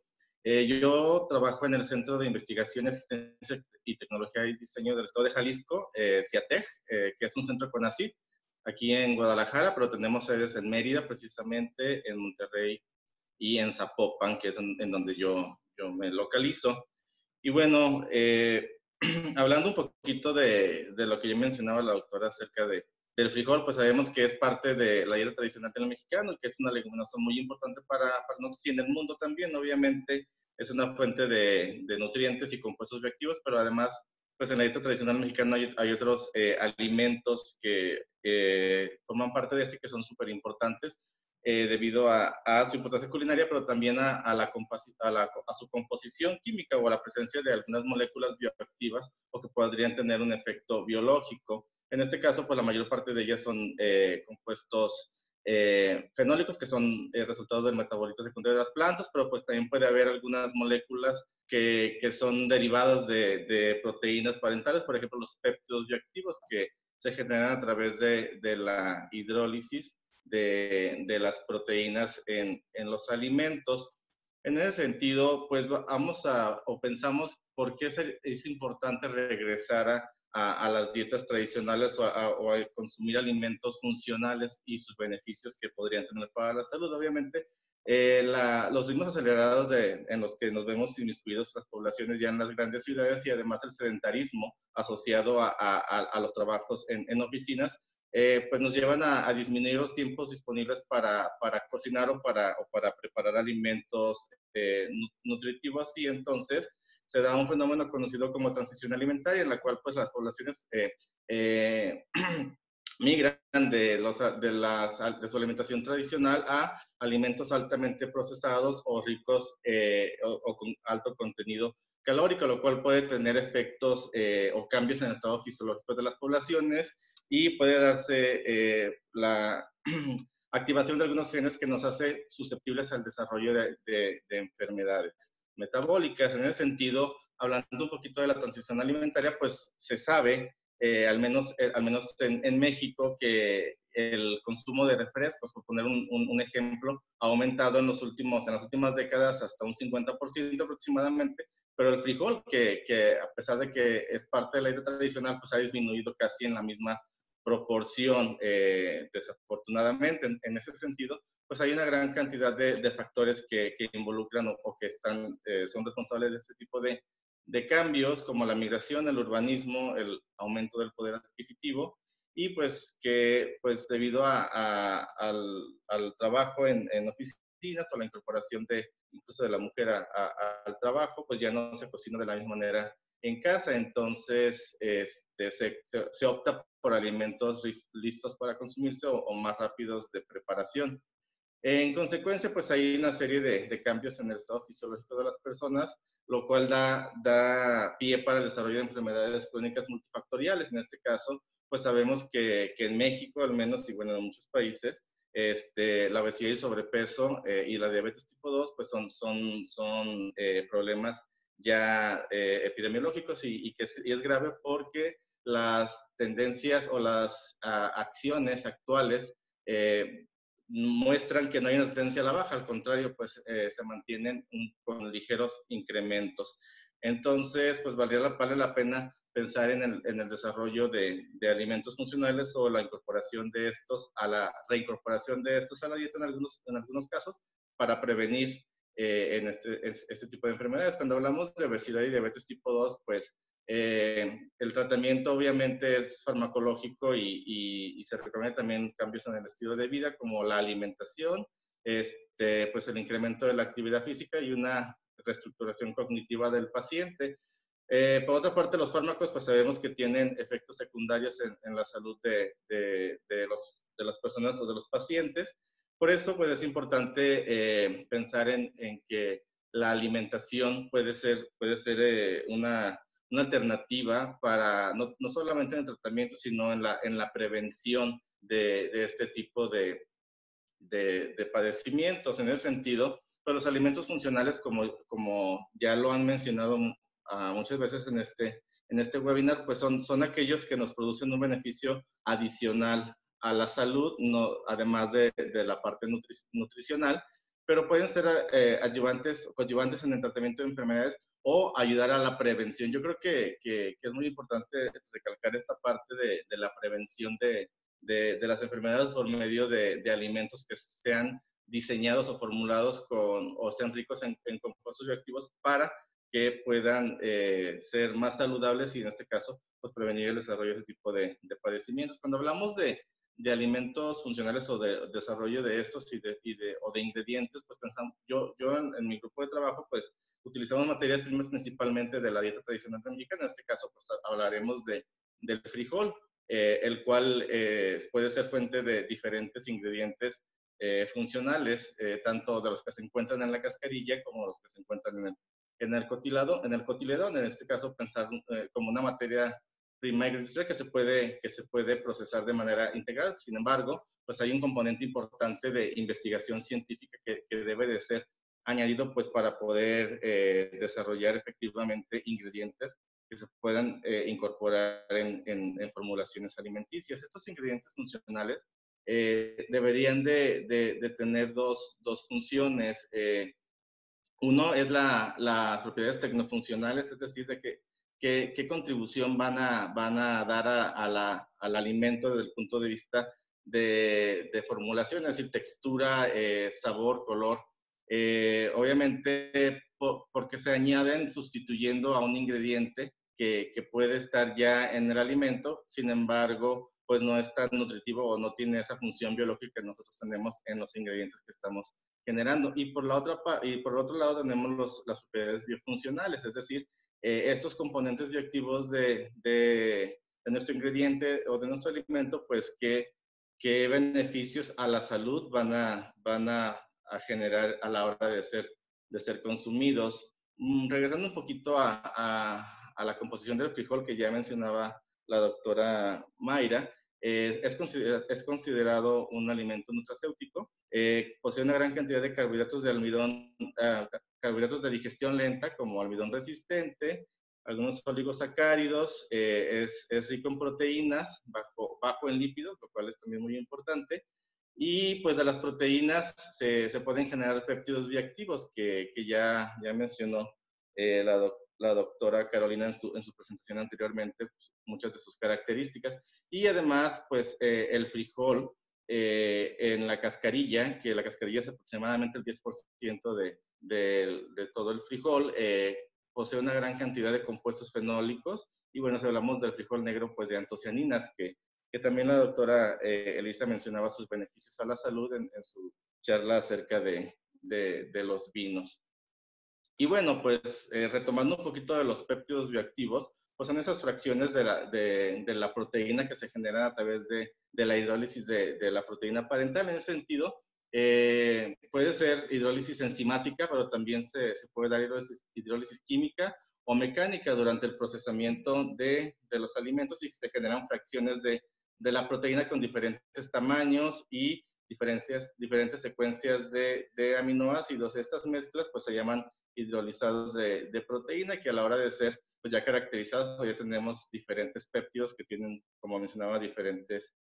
Yo trabajo en el Centro de Investigación, Asistencia y Tecnología y Diseño del Estado de Jalisco, CIATEJ, que es un centro CONACYT, aquí en Guadalajara, pero tenemos sedes en Mérida, precisamente, en Monterrey y en Zapopan, que es en donde yo me localizo. Y bueno, hablando un poquito de lo que ya mencionaba la doctora acerca del frijol, pues sabemos que es parte de la dieta tradicional del mexicano y que es una leguminosa muy importante para nosotros y en el mundo también. Obviamente es una fuente de nutrientes y compuestos bioactivos, pero además, pues en la dieta tradicional mexicana hay otros alimentos que forman parte de este que son súper importantes debido a su importancia culinaria, pero también a su composición química o a la presencia de algunas moléculas bioactivas o que podrían tener un efecto biológico. En este caso, pues la mayor parte de ellas son compuestos fenólicos, que son resultados del metabolismo secundario de las plantas, pero pues también puede haber algunas moléculas que son derivadas de proteínas parentales, por ejemplo, los péptidos bioactivos que se generan a través de la hidrólisis de las proteínas en los alimentos. En ese sentido, pues pensamos por qué es importante regresar a las dietas tradicionales o a consumir alimentos funcionales y sus beneficios que podrían tener para la salud. Obviamente, los ritmos acelerados en los que nos vemos inmiscuidos las poblaciones ya en las grandes ciudades y además el sedentarismo asociado a los trabajos en oficinas, pues nos llevan a disminuir los tiempos disponibles para cocinar o para preparar alimentos nutritivos y entonces se da un fenómeno conocido como transición alimentaria en la cual pues las poblaciones migran de su alimentación tradicional a alimentos altamente procesados o ricos o con alto contenido calórico, lo cual puede tener efectos o cambios en el estado fisiológico de las poblaciones y puede darse la activación de algunos genes que nos hace susceptibles al desarrollo de enfermedades metabólicas. En ese sentido, hablando un poquito de la transición alimentaria, pues se sabe, al menos en México, que el consumo de refrescos, por poner un ejemplo, ha aumentado en las últimas décadas hasta un 50% aproximadamente, pero el frijol, que a pesar de que es parte de la dieta tradicional, pues ha disminuido casi en la misma proporción, desafortunadamente. En ese sentido, pues hay una gran cantidad de factores que involucran o que son responsables de este tipo de cambios, como la migración, el urbanismo, el aumento del poder adquisitivo, y pues que pues debido al trabajo en oficinas o la incorporación incluso de la mujer al trabajo, pues ya no se cocina de la misma manera en casa, entonces se opta por alimentos listos para consumirse o más rápidos de preparación. En consecuencia, pues hay una serie de cambios en el estado fisiológico de las personas, lo cual da pie para el desarrollo de enfermedades crónicas multifactoriales. En este caso, pues sabemos que en México, al menos, y bueno, en muchos países, la obesidad y sobrepeso y la diabetes tipo 2, pues son problemas ya epidemiológicos y es grave porque las tendencias o las acciones actuales muestran que no hay una tendencia a la baja, al contrario, pues se mantienen con ligeros incrementos. Entonces, pues vale la pena pensar en el desarrollo de alimentos funcionales o la incorporación de estos a la reincorporación de estos a la dieta en algunos casos para prevenir en este tipo de enfermedades. Cuando hablamos de obesidad y diabetes tipo 2, pues el tratamiento obviamente es farmacológico y se recomienda también cambios en el estilo de vida como la alimentación, pues el incremento de la actividad física y una reestructuración cognitiva del paciente. Por otra parte, los fármacos, pues sabemos que tienen efectos secundarios en la salud de las personas o de los pacientes. Por eso, pues es importante pensar en que la alimentación puede ser una alternativa para, no solamente en el tratamiento, sino en la prevención de este tipo de padecimientos. En ese sentido, pues los alimentos funcionales, como ya lo han mencionado muchas veces en este webinar, pues son aquellos que nos producen un beneficio adicional a la salud, además de la parte nutricional, pero pueden ser adyuvantes o coadyuvantes en el tratamiento de enfermedades o ayudar a la prevención. Yo creo que es muy importante recalcar esta parte de la prevención de las enfermedades por medio de alimentos que sean diseñados o formulados o sean ricos en compuestos bioactivos para que puedan ser más saludables y en este caso pues prevenir el desarrollo de este tipo de padecimientos. Cuando hablamos de alimentos funcionales o de desarrollo de estos o de ingredientes, pues pensamos, yo en mi grupo de trabajo pues utilizamos materias primas principalmente de la dieta tradicional mexicana. En este caso pues hablaremos del frijol, el cual puede ser fuente de diferentes ingredientes funcionales, tanto de los que se encuentran en la cascarilla como los que se encuentran en el cotiledón. En este caso, pensar como una materia prima industrial que se puede procesar de manera integral. Sin embargo, pues hay un componente importante de investigación científica que debe de ser añadido pues para poder desarrollar efectivamente ingredientes que se puedan incorporar en formulaciones alimenticias. Estos ingredientes funcionales deberían de tener dos funciones. Uno es las propiedades tecnofuncionales, es decir, de qué contribución van a dar al alimento desde el punto de vista de formulación, es decir, textura, sabor, color. Obviamente, porque se añaden sustituyendo a un ingrediente que puede estar ya en el alimento, sin embargo, pues no es tan nutritivo o no tiene esa función biológica que nosotros tenemos en los ingredientes que estamos generando. Y por otro lado tenemos las propiedades biofuncionales, es decir, estos componentes bioactivos de nuestro ingrediente o de nuestro alimento, pues qué beneficios a la salud van a generar a la hora de ser consumidos. Regresando un poquito a la composición del frijol que ya mencionaba la doctora Mayra, es considerado un alimento nutracéutico. Posee una gran cantidad de carbohidratos de almidón, carbohidratos de digestión lenta como almidón resistente, algunos oligosacáridos, es rico en proteínas, bajo en lípidos, lo cual es también muy importante. Y pues de las proteínas se pueden generar péptidos bioactivos que ya mencionó la doctora Carolina en su presentación anteriormente, pues, muchas de sus características. Y además, pues el frijol en la cascarilla, que la cascarilla es aproximadamente el 10% de todo el frijol, posee una gran cantidad de compuestos fenólicos. Y bueno, si hablamos del frijol negro, pues de antocianinas, que también la doctora Elisa mencionaba sus beneficios a la salud en su charla acerca de los vinos. Y bueno, pues retomando un poquito de los péptidos bioactivos, pues son esas fracciones de la proteína que se generan a través de la hidrólisis de la proteína parental. En ese sentido, puede ser hidrólisis enzimática, pero también se puede dar hidrólisis química o mecánica durante el procesamiento de los alimentos, y se generan fracciones de la proteína con diferentes tamaños y diferentes secuencias de aminoácidos. Estas mezclas pues se llaman hidrolizados de proteína, que a la hora de ser pues ya caracterizados, pues ya tenemos diferentes péptidos que tienen, como mencionaba, diferentes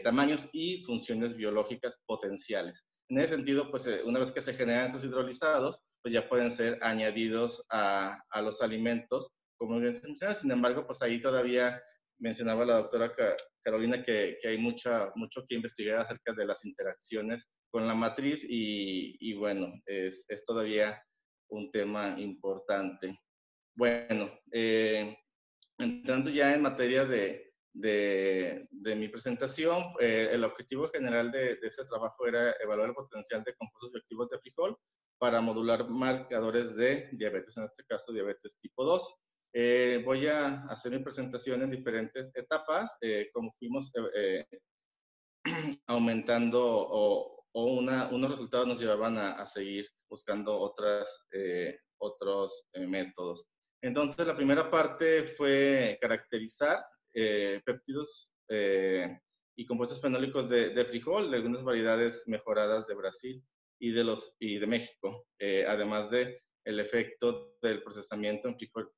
tamaños y funciones biológicas potenciales. En ese sentido, pues una vez que se generan esos hidrolizados, pues ya pueden ser añadidos a los alimentos como ingredientes funcionales. Sin embargo, pues ahí todavía mencionaba la doctora Carolina que hay mucho que investigar acerca de las interacciones con la matriz y bueno, es todavía un tema importante. Bueno, entrando ya en materia de mi presentación, el objetivo general de este trabajo era evaluar el potencial de compuestos bioactivos de frijol para modular marcadores de diabetes, en este caso diabetes tipo 2. Voy a hacer mi presentación en diferentes etapas, como fuimos aumentando o unos resultados nos llevaban a seguir buscando otros métodos. Entonces, la primera parte fue caracterizar péptidos y compuestos fenólicos de frijol, de algunas variedades mejoradas de Brasil y de México, además de el efecto del procesamiento en frijol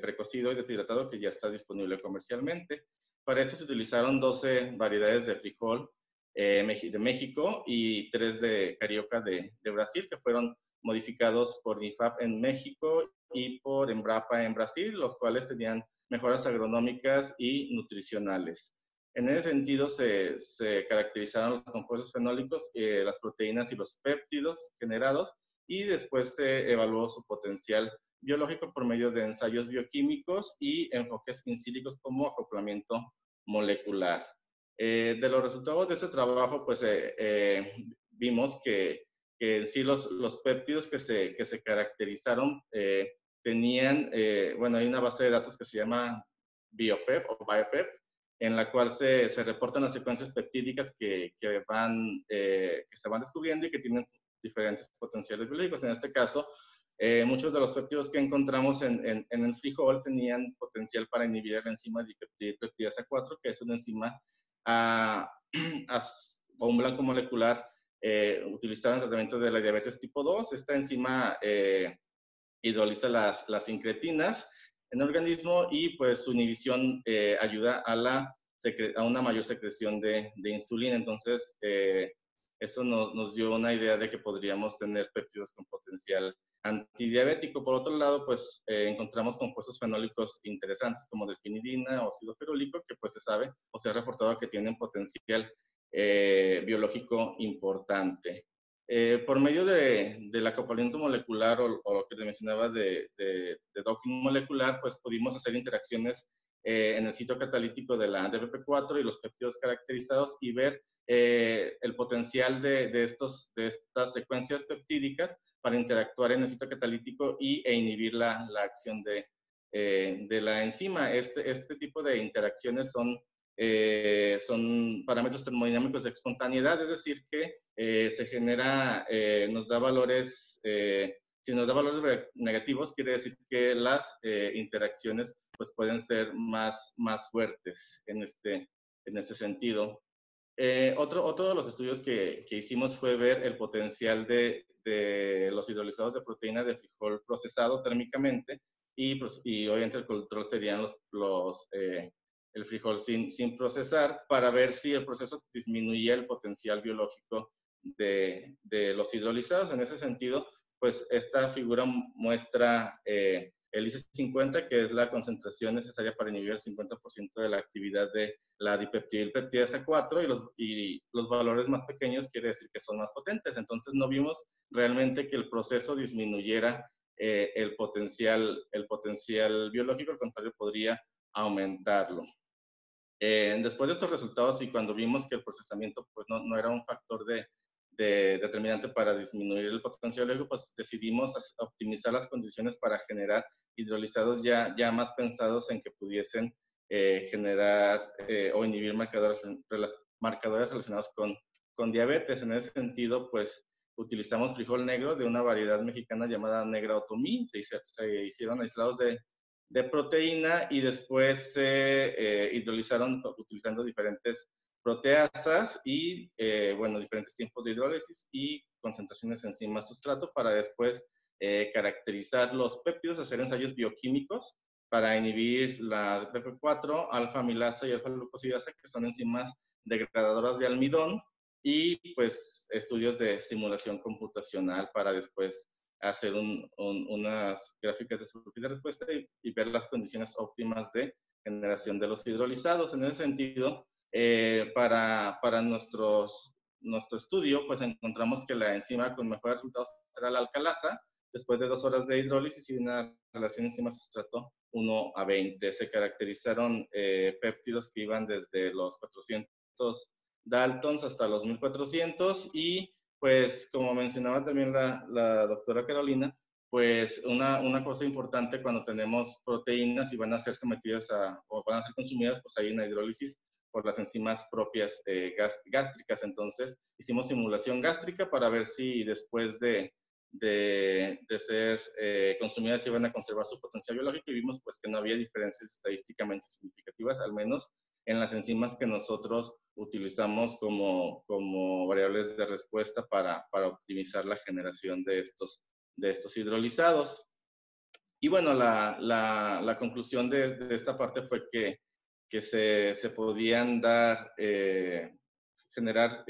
precocido y deshidratado que ya está disponible comercialmente. Para esto se utilizaron 12 variedades de frijol de México y 3 de carioca de Brasil, que fueron modificados por NIFAP en México y por Embrapa en Brasil, los cuales tenían mejoras agronómicas y nutricionales. En ese sentido se caracterizaron los compuestos fenólicos, las proteínas y los péptidos generados, y después se evaluó su potencial biológico por medio de ensayos bioquímicos y enfoques in sílicos como acoplamiento molecular. De los resultados de este trabajo, pues vimos que en sí los péptidos que se caracterizaron tenían, bueno, hay una base de datos que se llama BioPep o BioPep, en la cual se reportan las secuencias peptídicas que se van descubriendo y que tienen diferentes potenciales biológicos. En este caso, muchos de los péptidos que encontramos en el frijol tenían potencial para inhibir la enzima dipeptidasa 4, que es una enzima o un blanco molecular utilizado en el tratamiento de la diabetes tipo 2. Esta enzima hidroliza las incretinas en el organismo y pues su inhibición ayuda a una mayor secreción de insulina. Entonces, eso nos dio una idea de que podríamos tener péptidos con potencial antidiabético. Por otro lado, pues encontramos compuestos fenólicos interesantes como delfinidina o ácido ferulico, que pues se sabe o se ha reportado que tienen potencial biológico importante. Por medio del acoplamiento molecular o lo que te mencionaba de docking molecular, pues pudimos hacer interacciones en el sitio catalítico de la DPP4 y los péptidos caracterizados y ver el potencial de estas secuencias peptídicas para interactuar en el sitio catalítico e inhibir la acción de la enzima. Este tipo de interacciones son parámetros termodinámicos de espontaneidad, es decir, que se genera, nos da valores, si nos da valores negativos, quiere decir que las interacciones pues, pueden ser más fuertes en este sentido. Otro de los estudios que hicimos fue ver el potencial de los hidrolizados de proteína de frijol procesado térmicamente y obviamente el control serían el frijol sin procesar para ver si el proceso disminuía el potencial biológico de los hidrolizados. En ese sentido, pues esta figura muestra el IC50, que es la concentración necesaria para inhibir el 50% de la actividad de la dipeptidasa 4 y los valores más pequeños quiere decir que son más potentes. Entonces no vimos realmente que el proceso disminuyera el potencial biológico, al contrario, podría aumentarlo. Después de estos resultados y cuando vimos que el procesamiento pues, no era un factor determinante para disminuir el potencial biológico, pues decidimos optimizar las condiciones para generar hidrolizados ya más pensados en que pudiesen generar o inhibir marcadores relacionados con diabetes. En ese sentido, pues utilizamos frijol negro de una variedad mexicana llamada Negra Otomí. Se hicieron aislados de proteína y después se hidrolizaron utilizando diferentes proteasas y, bueno, diferentes tiempos de hidrólisis y concentraciones enzima sustrato para después caracterizar los péptidos, hacer ensayos bioquímicos para inhibir la BP4, alfa-amilasa y alfa-glucosidasa, que son enzimas degradadoras de almidón, y pues estudios de simulación computacional para después hacer unas gráficas de súbita respuesta y ver las condiciones óptimas de generación de los hidrolizados. En ese sentido, para nuestro estudio, pues encontramos que la enzima con mejores resultados será la alcalasa, después de 2 horas de hidrólisis y una relación enzima-sustrato 1:20. Se caracterizaron péptidos que iban desde los 400 Daltons hasta los 1400 y pues como mencionaba también la doctora Carolina, pues una cosa importante cuando tenemos proteínas y van a ser sometidas o van a ser consumidas, pues hay una hidrólisis por las enzimas propias gástricas. Entonces hicimos simulación gástrica para ver si después de ser consumidas iban a conservar su potencial biológico y vimos pues que no había diferencias estadísticamente significativas, al menos en las enzimas que nosotros utilizamos como variables de respuesta para optimizar la generación de estos hidrolizados. Y bueno, la conclusión de esta parte fue que se podían generar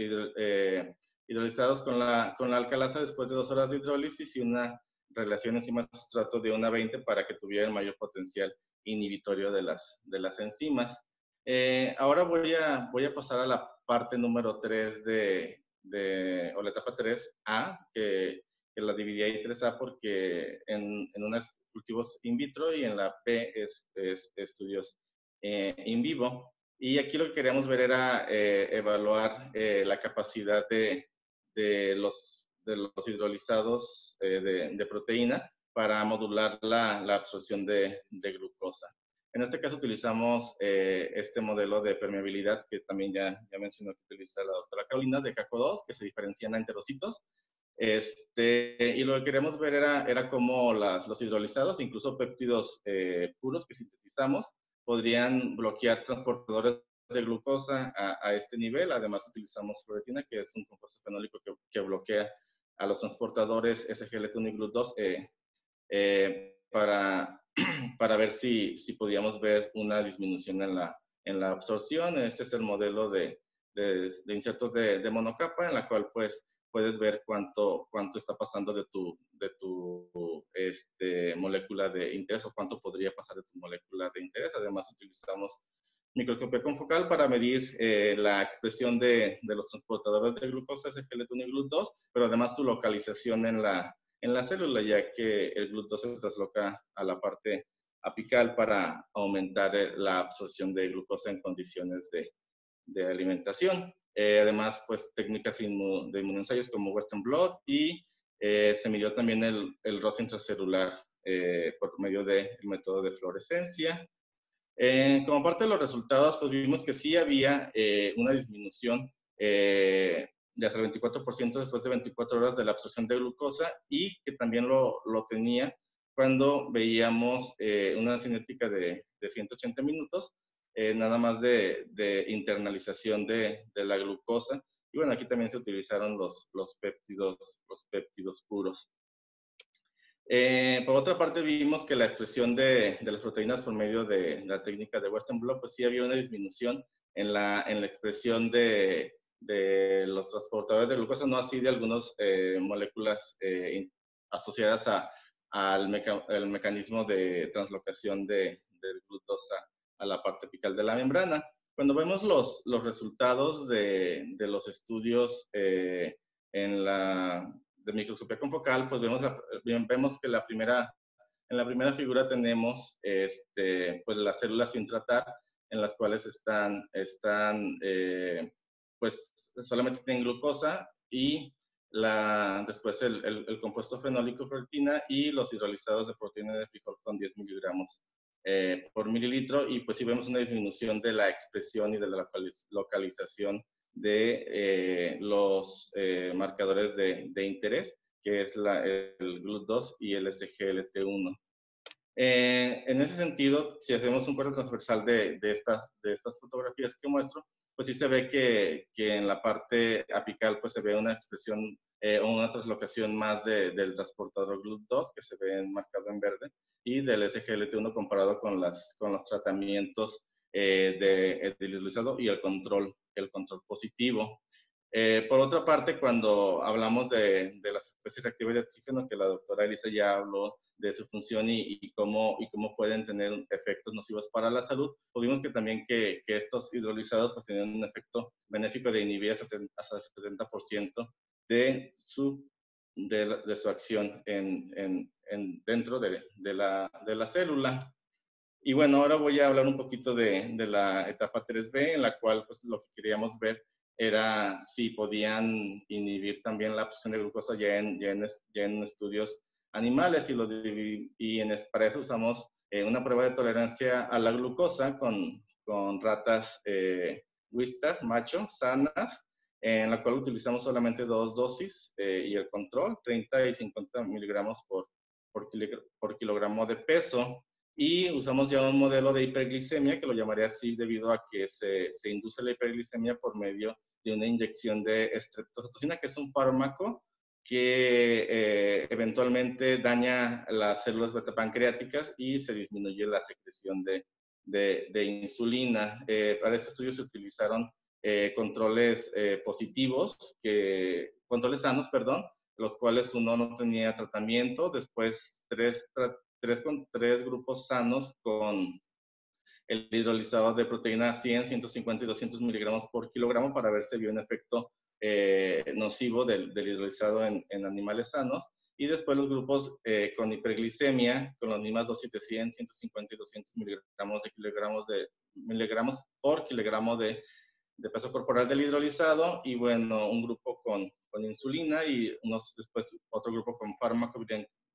hidrolizados con la alcalasa después de 2 horas de hidrólisis y una relación enzima-sustrato de 1:20 para que tuvieran mayor potencial inhibitorio de las enzimas. Ahora voy a pasar a la parte número 3 o la etapa 3A, que la dividí ahí 3A porque en unos cultivos in vitro y en la P es estudios in vivo. Y aquí lo que queríamos ver era evaluar la capacidad de los hidrolizados de proteína para modular la absorción de glucosa. En este caso utilizamos este modelo de permeabilidad que también ya mencionó que utiliza la doctora Carolina, de CACO2, que se diferencian a enterocitos. Y lo que queremos ver era cómo los hidrolizados, incluso péptidos puros que sintetizamos, podrían bloquear transportadores de glucosa a este nivel. Además utilizamos fluoretina, que es un compuesto fenólico que bloquea a los transportadores SGLT1 y GLUT2 para ver si podíamos ver una disminución en la absorción. Este es el modelo de insertos de monocapa, en la cual pues puedes ver cuánto está pasando de tu molécula de interés o cuánto podría pasar de tu molécula de interés. Además utilizamos microscopía confocal para medir la expresión de los transportadores de glucosa, SGLT1 y GLUT2, pero además su localización en la célula, ya que el GLUT2 se trasloca a la parte apical para aumentar la absorción de glucosa en condiciones de alimentación. Además, pues técnicas de inmunoensayos como Western blot y se midió también el roce intracelular por medio del método de fluorescencia. Como parte de los resultados, pues vimos que sí había una disminución de hasta el 24% después de 24 horas de la absorción de glucosa y que también lo tenía cuando veíamos una cinética de 180 minutos, nada más de internalización de la glucosa. Y bueno, aquí también se utilizaron los péptidos puros. Por otra parte, vimos que la expresión de las proteínas por medio de la técnica de Western blot, pues sí había una disminución en la expresión de los transportadores de glucosa, no así de algunas moléculas asociadas al mecanismo de translocación del glucosa a la parte apical de la membrana. Cuando vemos los resultados de los estudios de microscopía confocal, pues vemos que en la primera figura tenemos pues las células sin tratar, en las cuales pues solamente tienen glucosa y después el compuesto fenólico fluoretina y los hidrolizados de proteína de frijol con 10 miligramos por mililitro, y pues sí vemos una disminución de la expresión y de la localización de los marcadores de interés, que es el GLUT2 y el SGLT1. En ese sentido, si hacemos un corte transversal de estas fotografías que muestro, pues sí se ve que en la parte apical pues se ve una expresión o una translocación más del transportador GLUT2, que se ve marcado en verde, y del SGLT1 comparado con los tratamientos de hidrolizado y el control positivo. Por otra parte, cuando hablamos de las especies reactivas de oxígeno, que la doctora Elisa ya habló de su función y cómo pueden tener efectos nocivos para la salud, pues vimos que también que estos hidrolizados pues tienen un efecto benéfico de inhibir hasta el 70% de su acción dentro de la célula. Y bueno, ahora voy a hablar un poquito de la etapa 3B, en la cual pues lo que queríamos ver era si podían inhibir también la absorción de glucosa ya en estudios animales, para eso usamos una prueba de tolerancia a la glucosa con ratas Wistar, macho, sanas, en la cual utilizamos solamente 2 dosis y el control, 30 y 50 miligramos por kilogramo de peso. Y usamos ya un modelo de hiperglicemia, que lo llamaré así debido a que se induce la hiperglicemia por medio de una inyección de estreptozotocina, que es un fármaco que eventualmente daña las células betapancreáticas y se disminuye la secreción de insulina. Para este estudio se utilizaron controles sanos, perdón, los cuales uno no tenía tratamiento, después tres grupos sanos con el hidrolizado de proteína 100, 150 y 200 miligramos por kilogramo para ver si había un efecto nocivo del hidrolizado en animales sanos. Y después los grupos con hiperglicemia, con las mismas dosis de 100, 150 y 200 miligramos por kilogramo de peso corporal del hidrolizado. Y bueno, un grupo con insulina y después otro grupo con fármaco,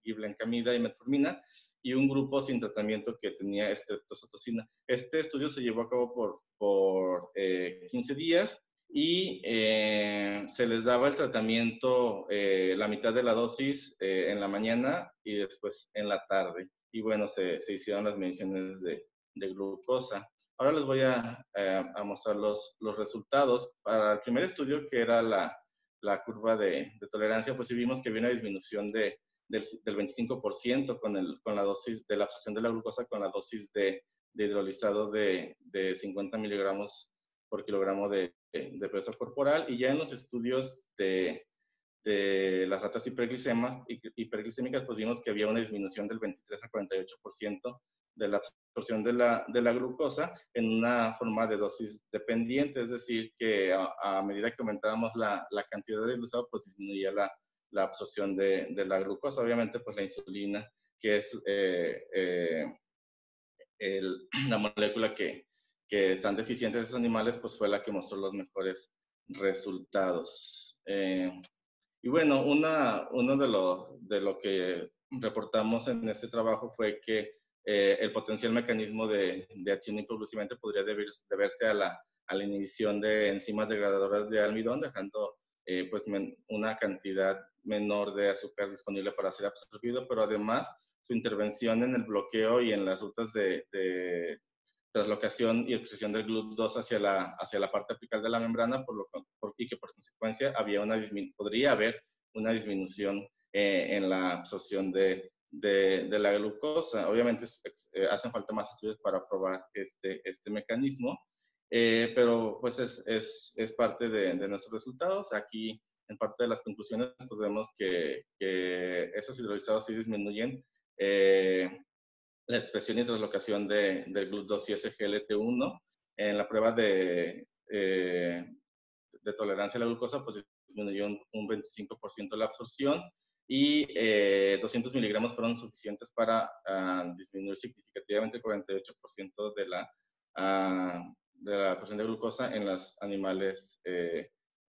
glibenclamida y metformina, y un grupo sin tratamiento que tenía estreptozotocina. Este estudio se llevó a cabo por 15 días y se les daba el tratamiento, la mitad de la dosis en la mañana y después en la tarde. Y bueno, se hicieron las mediciones de glucosa. Ahora les voy a mostrar los resultados. Para el primer estudio, que era la curva de tolerancia, pues sí vimos que había una disminución del 25% con la dosis de la absorción de la glucosa con la dosis de hidrolizado de 50 miligramos por kilogramo de peso corporal. Y ya en los estudios de las ratas hiperglicémicas, pues vimos que había una disminución del 23 a 48% de la absorción de la glucosa en una forma de dosis dependiente, es decir, que a medida que aumentábamos la cantidad de glucosa, pues disminuía la absorción de la glucosa. Obviamente, pues la insulina, que es la molécula que están deficientes esos animales, pues fue la que mostró los mejores resultados. Y bueno, uno de lo que reportamos en este trabajo fue que el potencial mecanismo de acción hipoglucemiante podría deberse a la inhibición de enzimas degradadoras de almidón, dejando pues una cantidad menor de azúcar disponible para ser absorbido, pero además su intervención en el bloqueo y en las rutas de translocación y expresión del GLUT2 hacia la parte apical de la membrana, y que por consecuencia podría haber una disminución en la absorción de la glucosa. Obviamente hacen falta más estudios para probar este mecanismo, pero pues es parte de nuestros resultados. Aquí, en parte de las conclusiones, pues vemos que esos hidrolizados sí disminuyen la expresión y translocación del GLUT2 y SGLT1. En la prueba de tolerancia a la glucosa, pues disminuyó un 25% la absorción, y 200 miligramos fueron suficientes para disminuir significativamente el 48% de la absorción de glucosa en los animales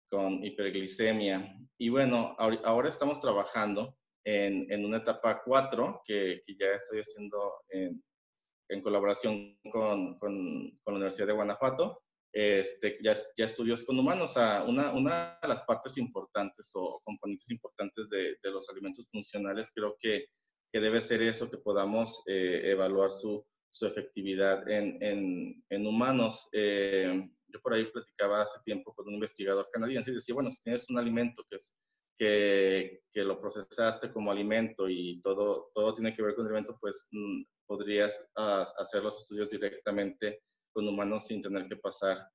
con hiperglicemia. Y bueno, ahora estamos trabajando en una etapa 4 que ya estoy haciendo en colaboración con la Universidad de Guanajuato. Ya estudios con humanos. Una de las partes importantes o componentes importantes de los alimentos funcionales creo que debe ser eso, que podamos evaluar su efectividad en humanos. Yo por ahí platicaba hace tiempo con un investigador canadiense y decía, bueno, si tienes un alimento que lo procesaste como alimento y todo tiene que ver con el alimento, pues podrías hacer los estudios directamente con humanos sin tener que pasar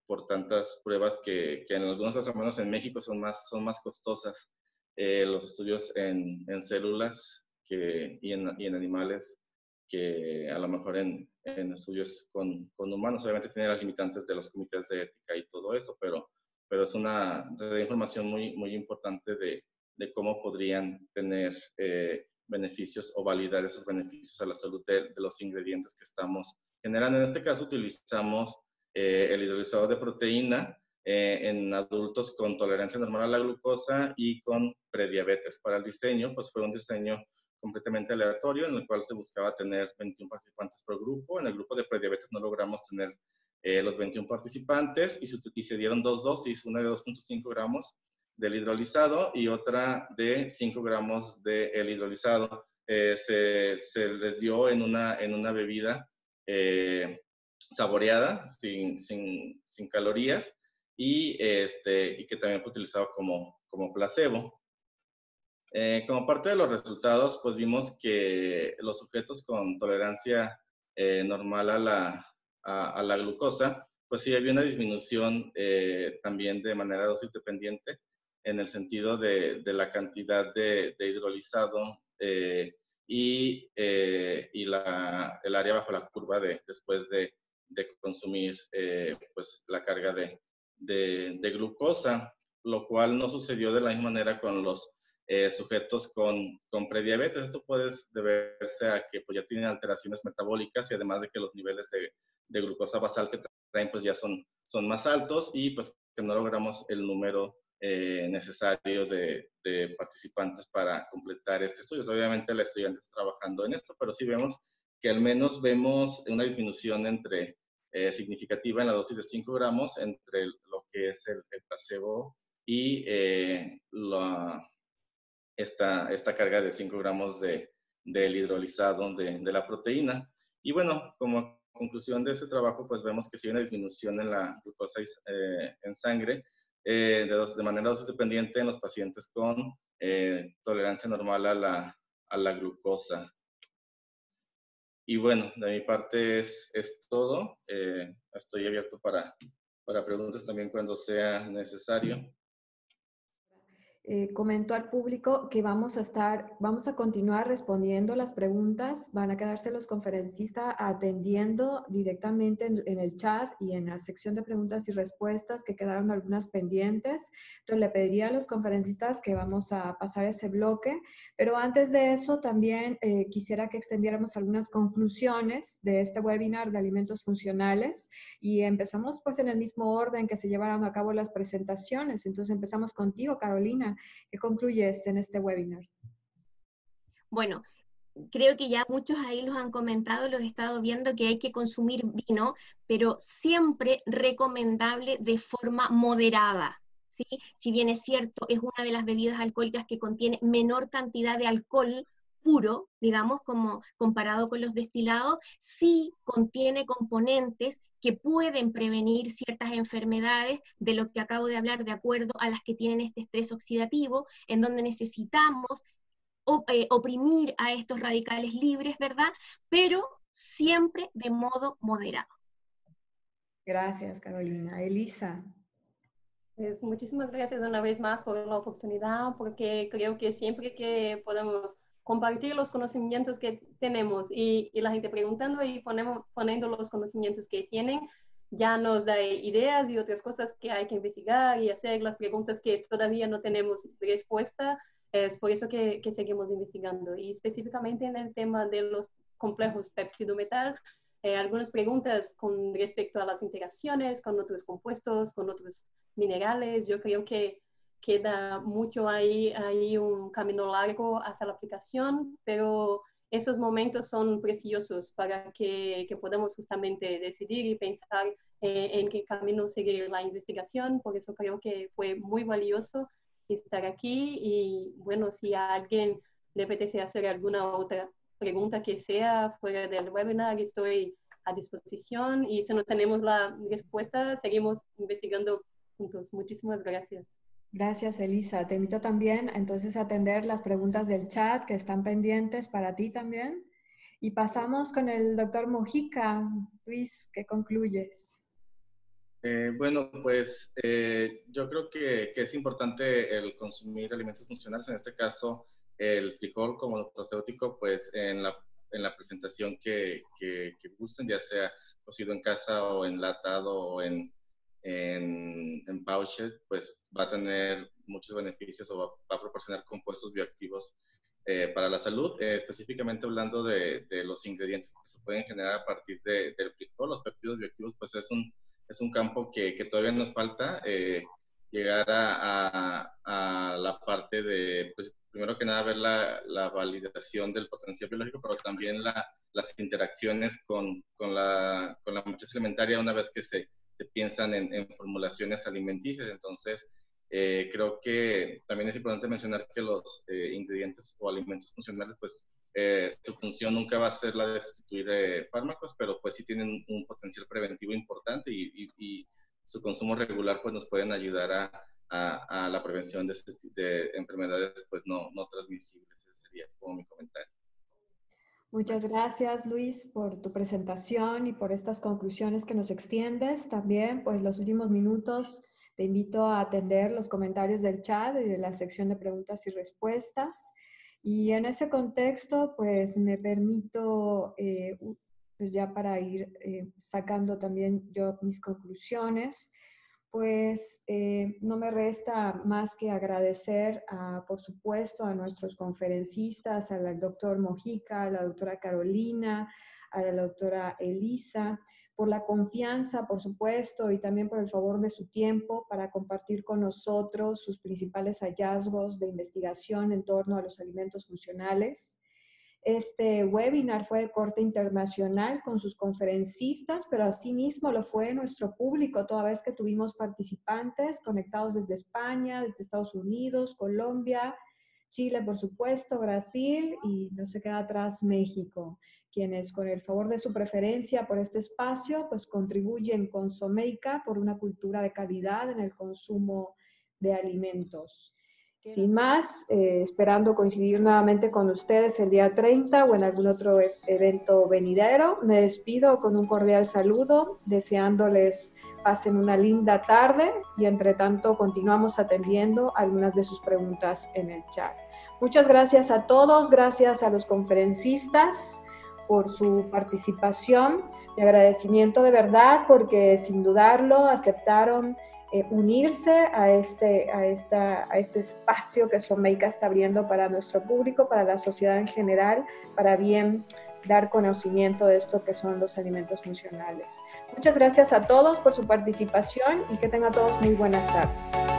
por tantas pruebas que en algunos casos, al menos en México, son más costosas los estudios en células y en animales que a lo mejor en estudios con humanos. Obviamente tiene las limitantes de los comités de ética y todo eso, pero es una información muy importante de cómo podrían tener beneficios o validar esos beneficios a la salud de los ingredientes que estamos generando. En este caso utilizamos el hidrolizado de proteína en adultos con tolerancia normal a la glucosa y con prediabetes. Para el diseño, pues fue un diseño completamente aleatorio en el cual se buscaba tener 21 participantes por grupo. En el grupo de prediabetes no logramos tener los 21 participantes y se dieron dos dosis, una de 2.5 gramos del hidrolizado y otra de 5 gramos del hidrolizado. Se les dio en una bebida saboreada, sin calorías, y que también fue utilizado como placebo. Como parte de los resultados, pues vimos que los sujetos con tolerancia normal a la glucosa, pues sí había una disminución también de manera dosis dependiente en el sentido de la cantidad de hidrolizado y el área bajo la curva después de consumir pues la carga de glucosa, lo cual no sucedió de la misma manera con los sujetos con prediabetes. Esto puede deberse a que pues, ya tienen alteraciones metabólicas y además de que los niveles de glucosa basal que traen pues ya son más altos y pues que no logramos el número necesario de participantes para completar este estudio. Obviamente la estudiante está trabajando en esto, pero sí vemos que al menos vemos una disminución significativa en la dosis de 5 gramos entre lo que es el placebo y esta carga de 5 gramos del hidrolizado de la proteína. Y bueno, como conclusión de este trabajo, pues vemos que sí hay una disminución en la glucosa en sangre de manera dosis dependiente en los pacientes con tolerancia normal a la glucosa. Y bueno, de mi parte es todo. Estoy abierto para preguntas también cuando sea necesario. Comento al público que vamos a continuar respondiendo las preguntas. Van a quedarse los conferencistas atendiendo directamente en el chat y en la sección de preguntas y respuestas, que quedaron algunas pendientes. Entonces le pediría a los conferencistas que vamos a pasar ese bloque, pero antes de eso también quisiera que extendiéramos algunas conclusiones de este webinar de alimentos funcionales y empezamos pues en el mismo orden que se llevaron a cabo las presentaciones. Entonces empezamos contigo, Carolina. ¿Qué concluyes en este webinar? Bueno, creo que ya muchos ahí los han comentado, los he estado viendo, que hay que consumir vino, pero siempre recomendable de forma moderada, ¿sí? Si bien es cierto, es una de las bebidas alcohólicas que contiene menor cantidad de alcohol puro, digamos, como comparado con los destilados, sí contiene componentes que pueden prevenir ciertas enfermedades de lo que acabo de hablar, de acuerdo a las que tienen este estrés oxidativo, en donde necesitamos oprimir a estos radicales libres, ¿verdad? Pero siempre de modo moderado. Gracias, Carolina. Elisa. Pues muchísimas gracias una vez más por la oportunidad, porque creo que siempre que podemos compartir los conocimientos que tenemos y la gente preguntando y poniendo los conocimientos que tienen, ya nos da ideas y otras cosas que hay que investigar y hacer las preguntas que todavía no tenemos respuesta. Es por eso que seguimos investigando. Y específicamente en el tema de los complejos peptidometal, algunas preguntas con respecto a las interacciones con otros compuestos, con otros minerales. Yo creo que queda mucho ahí un camino largo hacia la aplicación, pero esos momentos son preciosos para que podamos justamente decidir y pensar en qué camino seguir la investigación. Por eso creo que fue muy valioso estar aquí y bueno, si a alguien le apetece hacer alguna otra pregunta que sea fuera del webinar, estoy a disposición y si no tenemos la respuesta, seguimos investigando juntos. Muchísimas gracias. Gracias, Elisa. Te invito también entonces a atender las preguntas del chat que están pendientes para ti también. Y pasamos con el doctor Mojica. Luis, ¿qué concluyes? Bueno, pues yo creo que es importante el consumir alimentos funcionales, en este caso el frijol como nutracéutico, pues en la presentación que gusten, ya sea cocido en casa o enlatado o en pouched, pues va a tener muchos beneficios o va a proporcionar compuestos bioactivos para la salud, específicamente hablando de los ingredientes que se pueden generar a partir del frijol. Los péptidos bioactivos, pues es un campo que todavía nos falta llegar a la parte de, pues, primero que nada, ver la validación del potencial biológico, pero también las interacciones con la matriz alimentaria una vez que se piensan en formulaciones alimenticias. Entonces, creo que también es importante mencionar que los ingredientes o alimentos funcionales, pues, su función nunca va a ser la de sustituir fármacos, pero pues sí tienen un potencial preventivo importante y su consumo regular pues nos pueden ayudar a la prevención de enfermedades pues no transmisibles. Ese sería como mi comentario. Muchas gracias, Luis, por tu presentación y por estas conclusiones que nos extiendes. También, pues, los últimos minutos te invito a atender los comentarios del chat y de la sección de preguntas y respuestas. Y en ese contexto, pues, me permito, pues ya para ir sacando también yo mis conclusiones, pues no me resta más que agradecer, por supuesto, a nuestros conferencistas, al doctor Mojica, a la doctora Carolina, a la doctora Elisa, por la confianza, por supuesto, y también por el favor de su tiempo para compartir con nosotros sus principales hallazgos de investigación en torno a los alimentos funcionales. Este webinar fue de corte internacional con sus conferencistas, pero asimismo lo fue nuestro público, toda vez que tuvimos participantes conectados desde España, desde Estados Unidos, Colombia, Chile, por supuesto, Brasil y no se queda atrás México, quienes con el favor de su preferencia por este espacio, pues contribuyen con Someica por una cultura de calidad en el consumo de alimentos. Sin más, esperando coincidir nuevamente con ustedes el día 30 o en algún otro evento venidero, me despido con un cordial saludo, deseándoles pasen una linda tarde y entre tanto continuamos atendiendo algunas de sus preguntas en el chat. Muchas gracias a todos, gracias a los conferencistas por su participación. Mi agradecimiento de verdad porque sin dudarlo aceptaron unirse a este espacio que Someica está abriendo para nuestro público, para la sociedad en general, para bien dar conocimiento de esto que son los alimentos funcionales. Muchas gracias a todos por su participación y que tengan todos muy buenas tardes.